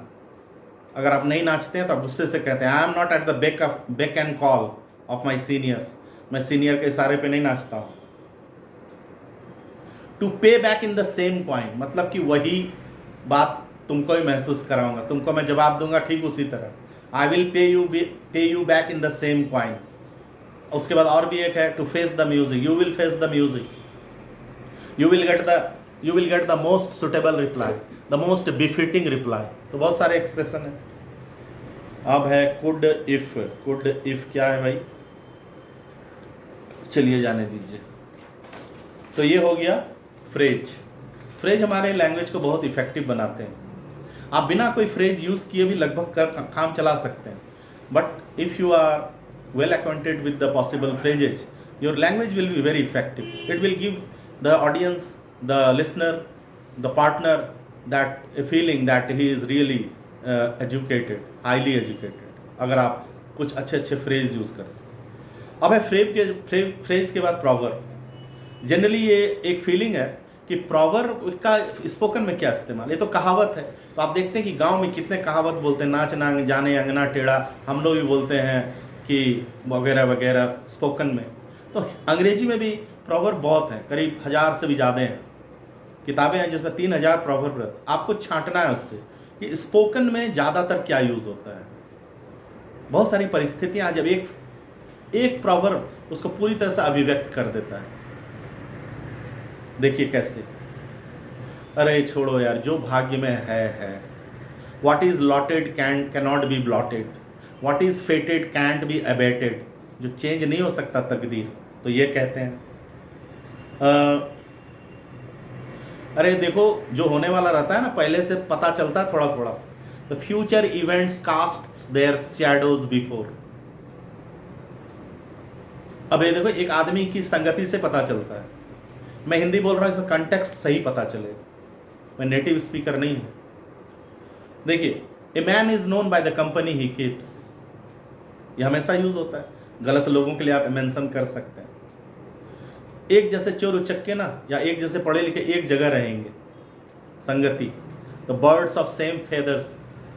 अगर आप नहीं नाचते हैं तो आप गुस्से से कहते हैं I am not at the beck and call of my seniors, मैं सीनियर के इशारे पे नहीं नाचता हूँ। To pay back in the same coin, मतलब कि वही बात तुमको ही महसूस कराऊंगा, तुमको मैं जवाब दूंगा ठीक उसी तरह। I will pay you back in the same coin. उसके बाद और भी एक है to face the music, you will face the music, you will get the most suitable reply, the most befitting reply। तो बहुत सारे एक्सप्रेशन है। अब है could if क्या है भाई, चलिए जाने दीजिए। तो ये हो गया फ्रेज हमारे लैंग्वेज को बहुत इफेक्टिव बनाते हैं। आप बिना कोई फ्रेज यूज किए भी लगभग काम चला सकते हैं, but if you are well acquainted with the possible phrases, your language will be very effective, it will give the audience, the listener, the partner that a feeling that he is really educated, highly educated, अगर आप कुछ अच्छे phrase use करते हैं। अब है phrase के बाद प्रॉवर्ब। जनरली ये एक फीलिंग है कि प्रॉवर्ब का स्पोकन में क्या इस्तेमाल, ये तो कहावत है। तो आप देखते हैं कि गांव में कितने कहावत बोलते हैं, नाच ना जाने अंगना टेढ़ा, हम लोग भी बोलते हैं कि वगैरह वगैरह स्पोकन में। तो अंग्रेजी में भी प्रॉवर्ब बहुत हैं, करीब 1000 से भी ज़्यादा हैं। किताबें हैं जिसमें 3000 प्रॉवर्ब। आपको छांटना है उससे कि स्पोकन में ज़्यादातर क्या यूज़ होता है। बहुत सारी परिस्थितियाँ जब एक प्रॉवर्ब उसको पूरी तरह से अभिव्यक्त कर देता है। देखिए कैसे, अरे छोड़ो यार, जो भाग्य में है। What is allotted can not be blotted, what is फेटेड cantt B abetted. जो चेंज नहीं हो सकता तकदीर, तो ये कहते हैं। अरे देखो, जो होने वाला रहता है ना पहले से पता चलता है थोड़ा थोड़ा। The future events cast their shadows before. अब ये देखो, एक आदमी की संगति से पता चलता है। मैं हिंदी बोल रहा हूँ, इसमें कंटेक्स्ट सही पता चले, मैं नेटिव स्पीकर नहीं हूँ। देखिए, a man is known by the company he keeps, ये हमेशा यूज होता है। गलत लोगों के लिए आप मेंशन कर सकते हैं। एक जैसे चोर उचक्के ना, या एक जैसे पढ़े लिखे एक जगह रहेंगे, संगति। The birds of same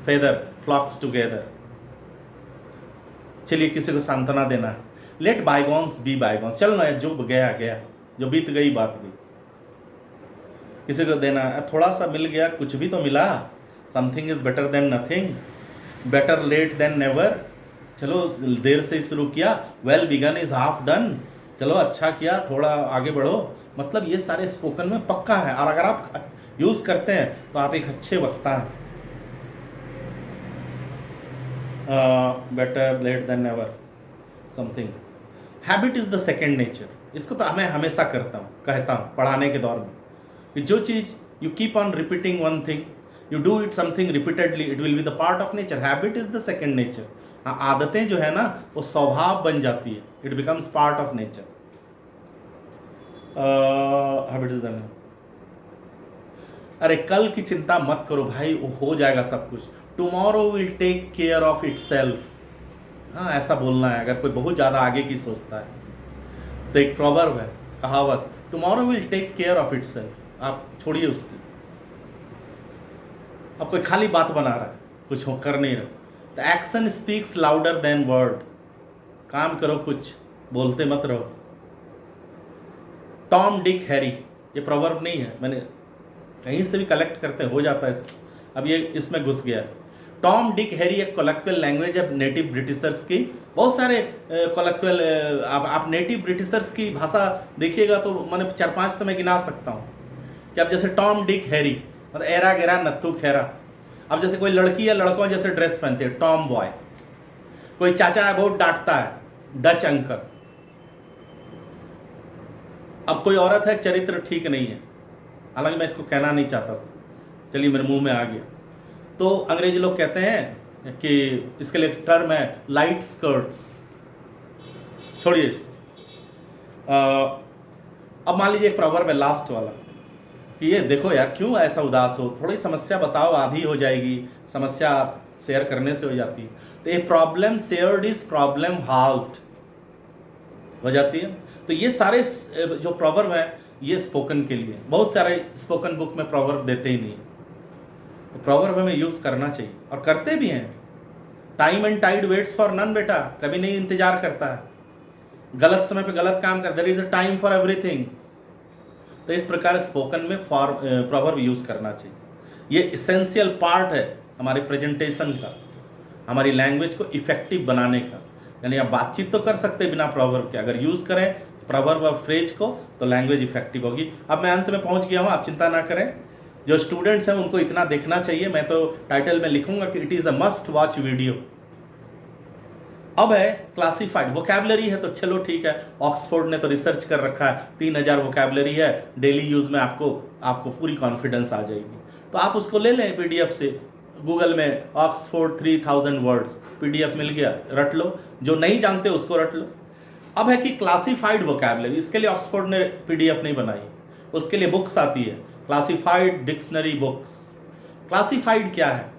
feather flocks together. चलिए, किसी को सांत्वना देना है, लेट बाईगॉन्स बी बाईगॉन्स। चल ना, जो गया गया, जो बीत गई बात गई। किसी को देना है, थोड़ा सा मिल गया, कुछ भी तो मिला। Something is better than nothing, better late than never. चलो, देर से शुरू किया, well begun is half done. चलो, अच्छा किया, थोड़ा आगे बढ़ो। मतलब ये सारे स्पोकन में पक्का है, और अगर आप यूज करते हैं तो आप एक अच्छे वक्ता हैं। Better late than never, something. Habit is the second nature. इसको तो मैं हमेशा कहता हूँ पढ़ाने के दौर में, कि जो चीज़ you keep on repeating one thing, you do it something repeatedly, it will be the part of nature. Habit is the second nature. आदतें जो है ना, वो स्वभाव बन जाती है, it becomes part of nature. Habit is the, अरे कल की चिंता मत करो भाई, वो हो जाएगा सब कुछ। Tomorrow will take care of itself. हाँ, ऐसा बोलना है अगर कोई बहुत ज़्यादा आगे की सोचता है। तो एक प्रॉवर्ब है, कहावत, tomorrow will take care of itself. आप छोड़िए उसकी। अब कोई खाली बात बना रहा है, कुछ हो कर नहीं रहा। The action speaks louder than word. काम करो, कुछ बोलते मत रहो। टॉम डिक हैरी, ये प्रॉवर्ब नहीं है, मैंने कहीं से भी कलेक्ट करते हो जाता है। अब ये इसमें घुस गया। टॉम डिक हैरी एक कोलक्वल लैंग्वेज है नेटिव ब्रिटिशर्स की। बहुत सारे कोलक्वल, आप नेटिव ब्रिटिशर्स की भाषा देखिएगा तो मैंने 4-5 तो मैं गिना सकता हूँ। कि अब जैसे टॉम डिक हैरी, मतलब एरा गेरा नत्थू खैरा। अब जैसे कोई लड़की या लड़कों जैसे ड्रेस पहनते हैं, टॉम बॉय। कोई चाचा है बहुत डांटता है, डच अंकल। अब कोई औरत है चरित्र ठीक नहीं है, हालांकि मैं इसको कहना नहीं चाहता था, चलिए मेरे मुंह में आ गया। तो अंग्रेजी लोग कहते हैं कि इसके लिए टर्म है लाइट स्कर्ट्स। छोड़िए इसको। अब मान लीजिए एक प्रॉवर्ब है लास्ट वाला, कि ये देखो यार, क्यों ऐसा उदास हो, थोड़ी समस्या बताओ, आधी हो जाएगी। समस्या शेयर करने से हो जाती है। तो ये प्रॉब्लम शेयर्ड इज प्रॉब्लम हाल्व्ड हो जाती है। तो ये सारे जो प्रॉवर्ब है, ये स्पोकन के लिए। बहुत सारे स्पोकन बुक में प्रॉवर्ब देते ही नहीं, तो प्रॉवर्ब हमें यूज करना चाहिए, और करते भी हैं। Time and tide waits for none, बेटा कभी नहीं इंतजार करता है। गलत समय पे गलत काम कर, there is a time for everything. तो इस प्रकार स्पोकन में प्रॉवर्ब यूज करना चाहिए। ये इसेंशियल पार्ट है हमारे प्रेजेंटेशन का, हमारी लैंग्वेज को इफेक्टिव बनाने का। यानी आप बातचीत तो कर सकते हैं बिना प्रॉवर्ब के, अगर यूज करें प्रॉवर्ब और फ्रेज को तो लैंग्वेज इफेक्टिव होगी। अब मैं अंत में पहुंच गया हूं, आप चिंता ना करें। जो स्टूडेंट्स हैं उनको इतना देखना चाहिए। मैं तो टाइटल में लिखूंगा कि it is a must watch video. अब है क्लासिफाइड वोकैबलरी है, तो चलो ठीक है, ऑक्सफोर्ड ने तो रिसर्च कर रखा है, 3000 वोकैबलरी है, डेली यूज़ में आपको पूरी कॉन्फिडेंस आ जाएगी। तो आप उसको ले लें पीडीएफ से, गूगल में ऑक्सफोर्ड 3000 वर्ड्स पीडीएफ मिल गया, रट लो। जो नहीं जानते उसको रट लो। अब है कि क्लासिफाइड वोकैबलरी, इसके लिए ऑक्सफोर्ड ने पीडीएफ नहीं बनाई, उसके लिए बुक्स आती है, क्लासिफाइड डिक्शनरी बुक्स। क्लासिफाइड क्या है?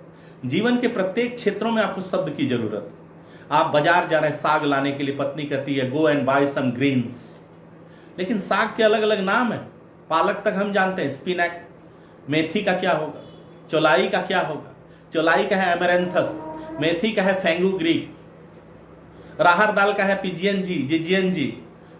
जीवन के प्रत्येक क्षेत्रों में आपको शब्द की जरूरत है। आप बाजार जा रहे हैं साग लाने के लिए, पत्नी कहती है go and buy some greens. लेकिन साग के अलग अलग नाम है। पालक तक हम जानते हैं, स्पिनैक। मेथी का क्या होगा? चौलाई का क्या होगा? चौलाई का है एमेरेंथस, मेथी का है फेंगुग्रीक, राहर दाल का है पिजियनजी, जिजियनजी,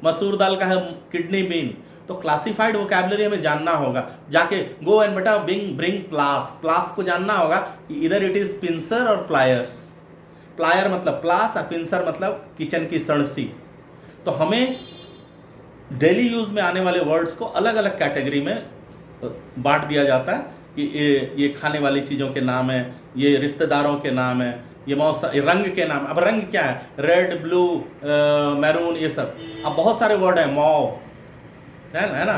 मसूर दाल का है किडनी बीन। तो क्लासिफाइड वोकैबुलरी हमें जानना होगा। जाके गो एंड बेटा ब्रिंग प्लास, प्लास को जानना होगा कि इधर इट इज पिंसर और प्लायर्स। प्लायर मतलब प्लास और पिंसर मतलब किचन की सड़सी। तो हमें डेली यूज में आने वाले वर्ड्स को अलग अलग कैटेगरी में बांट दिया जाता है कि ये खाने वाली चीज़ों के नाम है, ये रिश्तेदारों के नाम है, ये मौसम, रंग के नाम। अब रंग क्या है? रेड, ब्लू, मैरून, ये सब। अब बहुत सारे वर्ड हैं, मॉव है ना,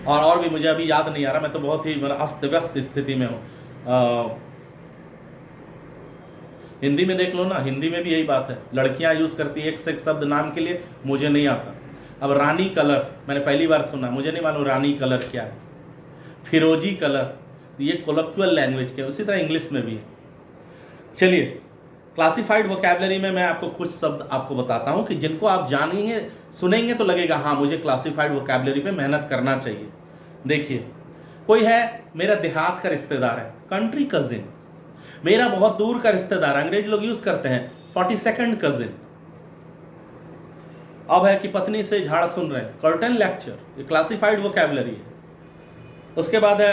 और भी मुझे अभी याद नहीं आ रहा। मैं तो बहुत ही अस्त व्यस्त स्थिति में हूँ। हिंदी में देख लो ना, हिंदी में भी यही बात है, लड़कियां यूज़ करती है एक से एक शब्द नाम के लिए, मुझे नहीं आता। अब रानी कलर मैंने पहली बार सुना, मुझे नहीं मालूम रानी कलर क्या है। फिरोजी कलर, ये कोलोक्युअल लैंग्वेज के, उसी तरह इंग्लिश में भी है। चलिए, क्लासिफाइड वोकैबुलरी में मैं आपको कुछ शब्द आपको बताता हूँ कि जिनको आप जानेंगे, सुनेंगे तो लगेगा हाँ मुझे क्लासिफाइड वोकैबुलरी पे मेहनत करना चाहिए। देखिए, कोई है मेरा देहात का रिश्तेदार है, कंट्री कजिन। मेरा बहुत दूर का रिश्तेदार, अंग्रेज लोग यूज करते हैं 42nd कजिन। अब है कि पत्नी से झाड़ सुन रहे हैं, कर्टन लेक्चर, ये क्लासिफाइड वोकैबुलरी है। उसके बाद है,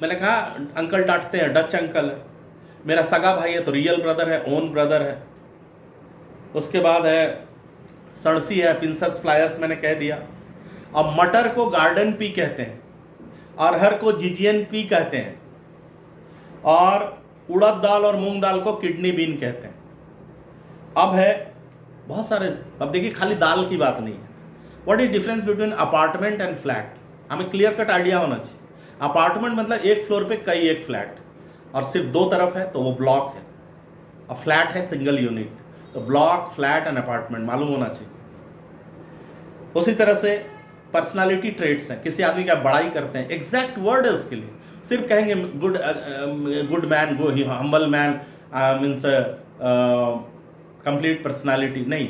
मैंने कहा अंकल डांटते हैं, डच अंकल है। मेरा सगा भाई है तो रियल ब्रदर है, ओन ब्रदर है। उसके बाद है सड़सी है, पिंसर्स, फ्लायर्स मैंने कह दिया। अब मटर को गार्डन पी कहते हैं, अरहर को जिजियन पी कहते हैं, और उड़द दाल और मूंग दाल को किडनी बीन कहते हैं। अब है बहुत सारे। अब देखिए, खाली दाल की बात नहीं है। What is difference between apartment and flat? हमें क्लियर कट आइडिया होना चाहिए। अपार्टमेंट मतलब एक फ्लोर पे कई एक फ्लैट, और सिर्फ दो तरफ है तो वो ब्लॉक है, और फ्लैट है सिंगल यूनिट। तो ब्लॉक, फ्लैट एंड अपार्टमेंट मालूम होना चाहिए। उसी तरह से पर्सनालिटी ट्रेट्स हैं, किसी आदमी की आप बड़ाई करते हैं, एग्जैक्ट वर्ड है उसके लिए। सिर्फ कहेंगे good man, humble man means complete personality नहीं।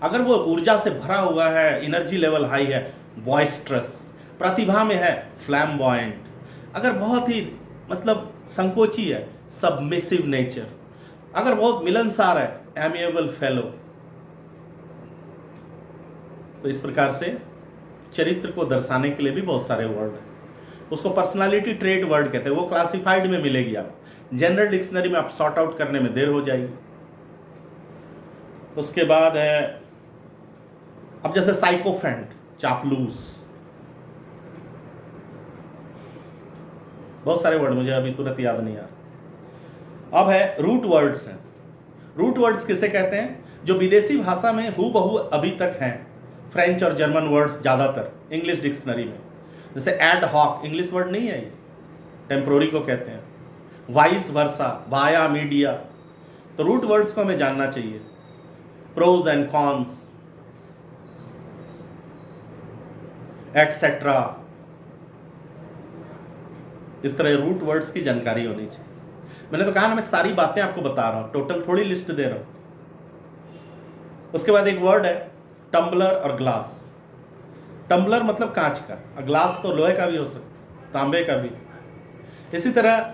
अगर वो ऊर्जा से भरा हुआ है, एनर्जी लेवल हाई है, बॉयस्ट्रस, प्रतिभा में है, फ्लैम्बॉयंट। अगर बहुत ही मतलब संकोची है, सबमिसिव नेचर। अगर बहुत मिलनसार है, एमिएबल फेलो। तो इस प्रकार से चरित्र को दर्शाने के लिए भी बहुत सारे वर्ड हैं। उसको पर्सनालिटी ट्रेट वर्ड कहते हैं। वो क्लासिफाइड में मिलेगी, आप जनरल डिक्शनरी में आप सॉर्ट आउट करने में देर हो जाएगी। उसके बाद है, अब जैसे साइकोफेंट, चापलूस, बहुत सारे वर्ड मुझे अभी तुरंत याद नहीं आ रहा। अब है रूट वर्ड्स हैं। रूट वर्ड्स किसे कहते हैं? जो विदेशी भाषा में हूबहू अभी तक हैं। फ्रेंच और जर्मन वर्ड्स ज़्यादातर इंग्लिश डिक्शनरी में, जैसे एड हॉक, इंग्लिश वर्ड नहीं है ये, टेम्पोररी को कहते हैं। Vice versa, via media. तो रूट वर्ड्स को हमें जानना चाहिए। प्रोज एंड कॉन्स, एटसेट्रा, इस तरह रूट वर्ड्स की जानकारी होनी चाहिए। मैंने तो कहा ना, मैं सारी बातें आपको बता रहा हूं, टोटल थोड़ी लिस्ट दे रहा हूं। उसके बाद एक वर्ड है टम्बलर और ग्लास। टम्बलर मतलब कांच का, और ग्लास तो लोहे का भी हो सकता है, तांबे का भी। इसी तरह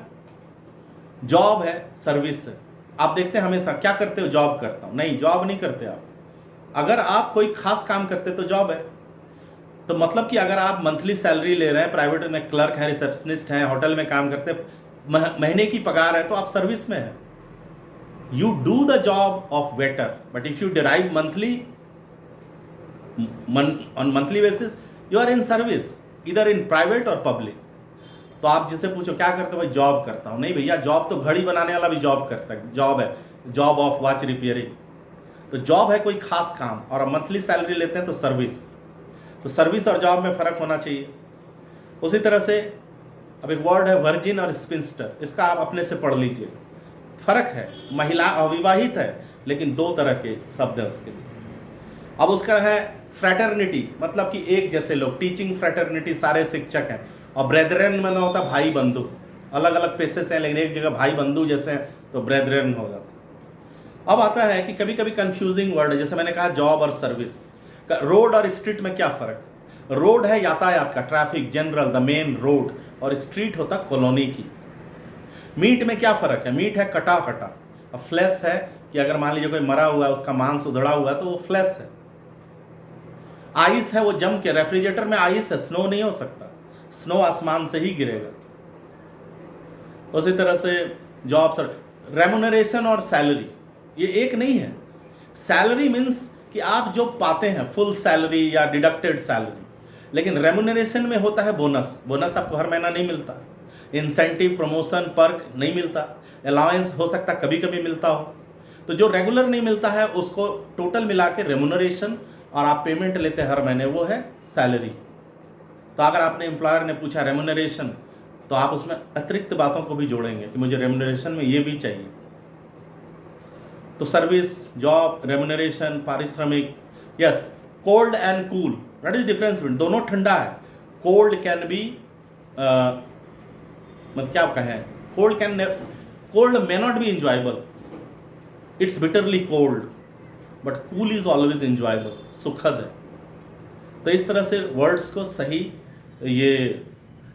जॉब है, सर्विस है। आप देखते हैं हमेशा, क्या करते हो? जॉब करता हूं। नहीं, जॉब नहीं करते आप। अगर आप कोई खास काम करते तो जॉब है। तो मतलब कि अगर आप मंथली सैलरी ले रहे हैं, प्राइवेट में क्लर्क हैं, रिसेप्शनिस्ट हैं, होटल में काम करते, महीने की पगार है, तो आप सर्विस में हैं। You do the job of waiter, but if you derive monthly on monthly basis, you are in service, इधर इन प्राइवेट और पब्लिक। तो आप जिससे पूछो क्या करते हो? भाई जॉब करता हूं। नहीं भैया, जॉब तो घड़ी बनाने वाला भी जॉब करता है, जॉब है, जॉब ऑफ वॉच रिपेयरिंग। तो जॉब है कोई खास काम, और मंथली सैलरी लेते हैं तो सर्विस। तो सर्विस और जॉब में फ़र्क होना चाहिए। उसी तरह से अब एक वर्ड है वर्जिन और स्पिंस्टर, इसका आप अपने से पढ़ लीजिए, फ़र्क है। महिला अविवाहित है, लेकिन दो तरह के शब्द हैं उसके लिए। अब उसका है फ्रैटर्निटी, मतलब कि एक जैसे लोग, टीचिंग फ्रैटर्निटी, सारे शिक्षक हैं। और ब्रेदरन में होता भाई बंधु, अलग अलग पेशे से हैं लेकिन एक जगह भाई बंधु जैसे हैं, तो ब्रेदरन हो जाता। अब आता है कि कभी कभी कंफ्यूजिंग वर्ड है, जैसे मैंने कहा जॉब और सर्विस। रोड और स्ट्रीट में क्या फ़र्क? रोड है यातायात का, traffic, general, the main road, और स्ट्रीट होता कॉलोनी की। मीट में क्या फर्क है? मीट है कटा कटा, और फ्लैश है कि अगर मान लीजिए कोई मरा हुआ है, उसका मांस उधड़ा हुआ है, तो वो फ्लैश है। आइस है वो जम के, रेफ्रिजरेटर में आइस है, स्नो नहीं हो सकता, स्नो आसमान से ही गिरेगा। उसी तरह से जॉब सर, रेमुनरेशन और सैलरी ये एक नहीं है। सैलरी मीन्स कि आप जो पाते हैं फुल सैलरी या डिडक्टेड सैलरी, लेकिन रेमुनरेशन में होता है बोनस। बोनस आपको हर महीना नहीं मिलता, इंसेंटिव, प्रमोशन, पर्क नहीं मिलता, अलाउंस हो सकता कभी कभी मिलता हो। तो जो रेगुलर नहीं मिलता है उसको टोटल मिला के रेमुनरेशन, और आप पेमेंट लेते हैं हर महीने, वो है सैलरी। तो अगर आपने एम्प्लॉयर ने पूछा रेमुनरेशन, तो आप उसमें अतिरिक्त बातों को भी जोड़ेंगे कि मुझे रेमुनरेशन में ये भी चाहिए। तो सर्विस, जॉब, रेमुनरेशन, पारिश्रमिक, yes. Cold and cool, what is difference between? दोनों ठंडा है। कोल्ड कैन बी, मतलब क्या कहें, cold may not be enjoyable, it's bitterly cold, but cool is always enjoyable, सुखद है। तो इस तरह से वर्ड्स को सही, ये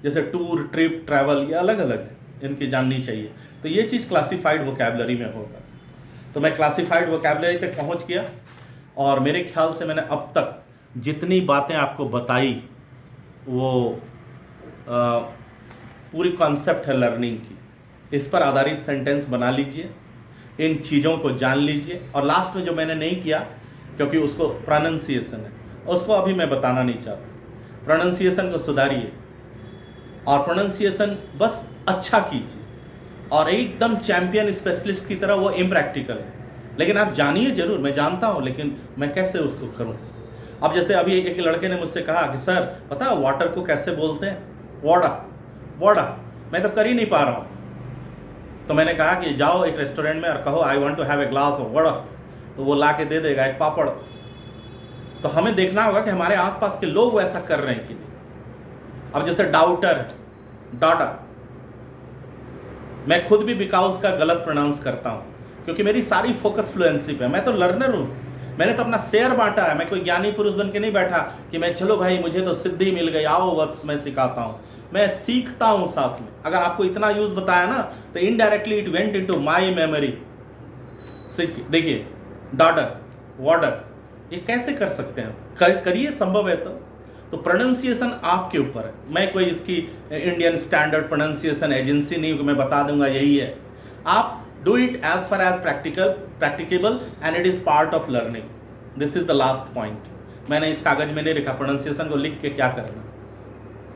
जैसे टूर, ट्रिप, ट्रैवल, ये अलग अलग है, इनकी जाननी चाहिए। तो ये चीज़ क्लासिफाइड वोकैबुलरी में होगा। तो मैं क्लासिफाइड वोकैबुलरी तक पहुंच गया, और मेरे ख्याल से मैंने अब तक जितनी बातें आपको बताई वो पूरी कॉन्सेप्ट है लर्निंग की। इस पर आधारित सेंटेंस बना लीजिए, इन चीज़ों को जान लीजिए, और लास्ट में जो मैंने नहीं किया, क्योंकि उसको प्रोनाउंसिएशन है, उसको अभी मैं बताना नहीं चाहता। प्रोनाउंसिएशन को सुधारिए, और प्रोनाउंसिएशन बस अच्छा कीजिए, और एकदम चैंपियन स्पेशलिस्ट की तरह वो इम्प्रैक्टिकल है, लेकिन आप जानिए जरूर। मैं जानता हूँ, लेकिन मैं कैसे उसको करूँ? अब जैसे अभी एक लड़के ने मुझसे कहा कि सर पता है वाटर को कैसे बोलते हैं? वाड़ा। मैं तो कर ही नहीं पा रहा हूँ। तो मैंने कहा कि जाओ एक रेस्टोरेंट में और कहो I want to have a glass of water, तो वो ला के दे देगा, एक पापड़। तो हमें देखना होगा कि हमारे आसपास के लोग वैसा कर रहे हैं कि नहीं। अब जैसे डाउटर, डाटा, मैं खुद भी बिकॉज का गलत प्रोनाउंस करता हूँ, क्योंकि मेरी सारी फोकस फ्लुएंसी पे। मैं तो लर्नर हूँ, मैंने तो अपना शेयर बांटा है। मैं कोई ज्ञानी पुरुष बन के नहीं बैठा कि मैं चलो भाई मुझे तो सिद्धि मिल गई, आओ वत्स मैं सिखाता हूँ। मैं सीखता हूँ साथ में। अगर आपको इतना यूज बताया ना, तो indirectly it went into my memory. देखिए डॉटर, वाटर, ये कैसे कर सकते हैं? करिए, संभव है तो प्रोनाउंसिएशन आपके ऊपर है। मैं कोई इसकी इंडियन स्टैंडर्ड प्रोनाउंसिएशन एजेंसी नहीं हूँ कि मैं बता दूंगा यही है। आप do it as far as practicable and it is part of learning. This is the last point. मैंने इस कागज में नहीं लिखा प्रोनाउंसिएशन को लिख के क्या करना।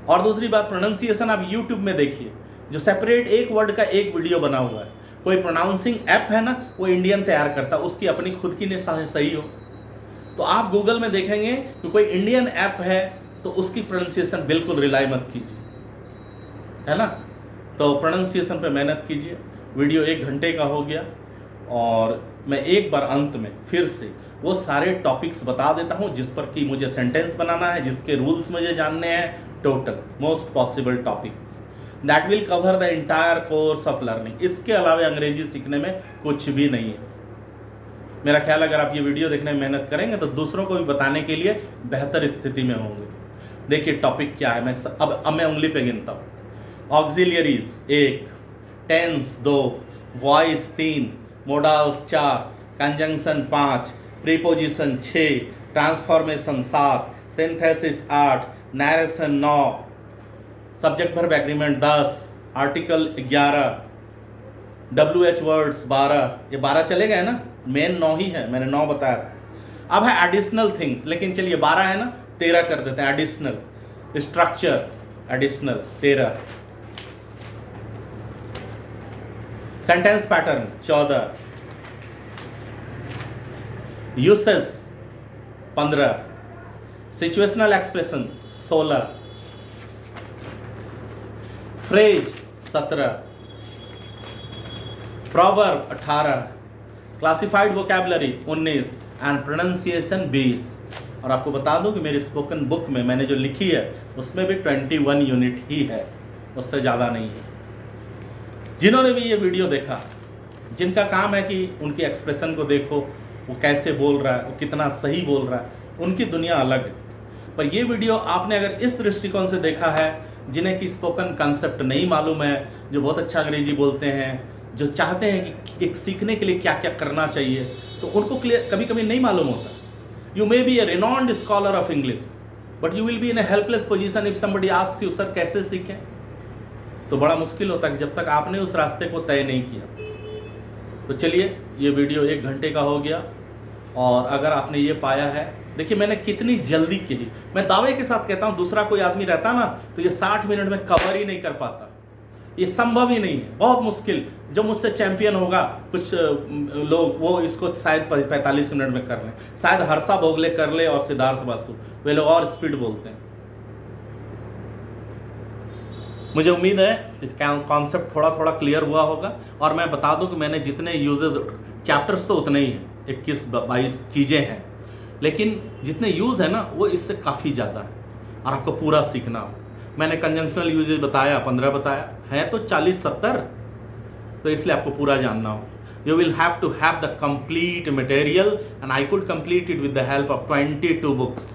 और दूसरी बात, प्रोनाउंसिएशन आप यूट्यूब में देखिए, जो सेपरेट एक वर्ड का एक वीडियो बना हुआ है। कोई प्रोनाउंसिंग ऐप है ना, वो इंडियन तैयार करता है, उसकी अपनी खुद की नहीं सही हो, तो आप गूगल में देखेंगे कि कोई इंडियन ऐप है, तो उसकी प्रोनाउंसिएशन बिल्कुल रिलाई मत कीजिए, है ना। तो प्रोनाउंसिएशन पे मेहनत कीजिए। वीडियो 1 घंटे का हो गया, और मैं एक बार अंत में फिर से वो सारे टॉपिक्स बता देता हूँ जिस पर कि मुझे सेंटेंस बनाना है, जिसके रूल्स मुझे जानने हैं। Total most possible topics that will cover the entire course of learning. इसके अलावा अंग्रेजी सीखने में कुछ भी नहीं है। मेरा ख्याल अगर आप ये वीडियो देखने में मेहनत करेंगे तो दूसरों को भी बताने के लिए बेहतर स्थिति में होंगे। देखिए टॉपिक क्या है, अब मैं उंगली पे गिनता हूँ। Auxiliaries 1, tense 2, voice 3, modals 4, conjunction 5, preposition 6, transformation 7, synthesis 8, narration 9, subject verb agreement 10, article 11, WH words 12। ये 12 चले गए ना, मेन 9 ही है, मैंने 9 बताया था। अब है एडिशनल थिंग्स, लेकिन चलिए 12 है ना, 13 कर देते हैं। Additional structure, additional 13, sentence pattern 14, uses 15, situational expression 16, phrase 17, proverb 18, classified vocabulary 19 and pronunciation 20। और आपको बता दूं कि मेरी स्पोकन बुक में मैंने जो लिखी है उसमें भी 21 यूनिट ही है, उससे ज़्यादा नहीं है। जिन्होंने भी ये वीडियो देखा, जिनका काम है कि उनके एक्सप्रेशन को देखो, वो कैसे बोल रहा है, वो कितना सही बोल रहा है, उनकी दुनिया अलग है। पर ये वीडियो आपने अगर इस दृष्टिकोण से देखा है, जिन्हें कि स्पोकन कॉन्सेप्ट नहीं मालूम है, जो बहुत अच्छा अंग्रेजी बोलते हैं, जो चाहते हैं कि एक सीखने के लिए क्या क्या करना चाहिए, तो उनको क्लियर कभी कभी नहीं मालूम होता। You may be A renowned scholar of English, but you will be in A helpless position if somebody asks you sir कैसे सीखें। तो बड़ा मुश्किल होता है कि जब तक आपने उस रास्ते को तय नहीं किया। तो चलिए, ये वीडियो 1 घंटे का हो गया, और अगर आपने ये पाया है, देखिए मैंने कितनी जल्दी की। मैं दावे के साथ कहता हूँ दूसरा कोई आदमी रहता ना तो ये 60 मिनट में कवर ही नहीं कर पाता। ये संभव ही नहीं है, बहुत मुश्किल। जो मुझसे चैंपियन होगा, कुछ लोग वो इसको शायद 45 मिनट में कर लें, शायद हर्षा भोगले कर ले और सिद्धार्थ बासु, वे लोग और स्पीड बोलते हैं। मुझे उम्मीद है कि कॉन्सेप्ट थोड़ा थोड़ा क्लियर हुआ होगा। और मैं बता दूं कि मैंने जितने यूजेस, चैप्टर्स तो उतने ही हैं, 21-22 चीज़ें हैं, लेकिन जितने यूज़ है ना वो इससे काफ़ी ज़्यादा है, और आपको पूरा सीखना हो। मैंने कंजंक्शनल यूजेज बताया, 15 बताया है, तो 40-70, तो इसलिए आपको पूरा जानना हो। You will have to have the complete material, and I could complete it with the help of 22 books.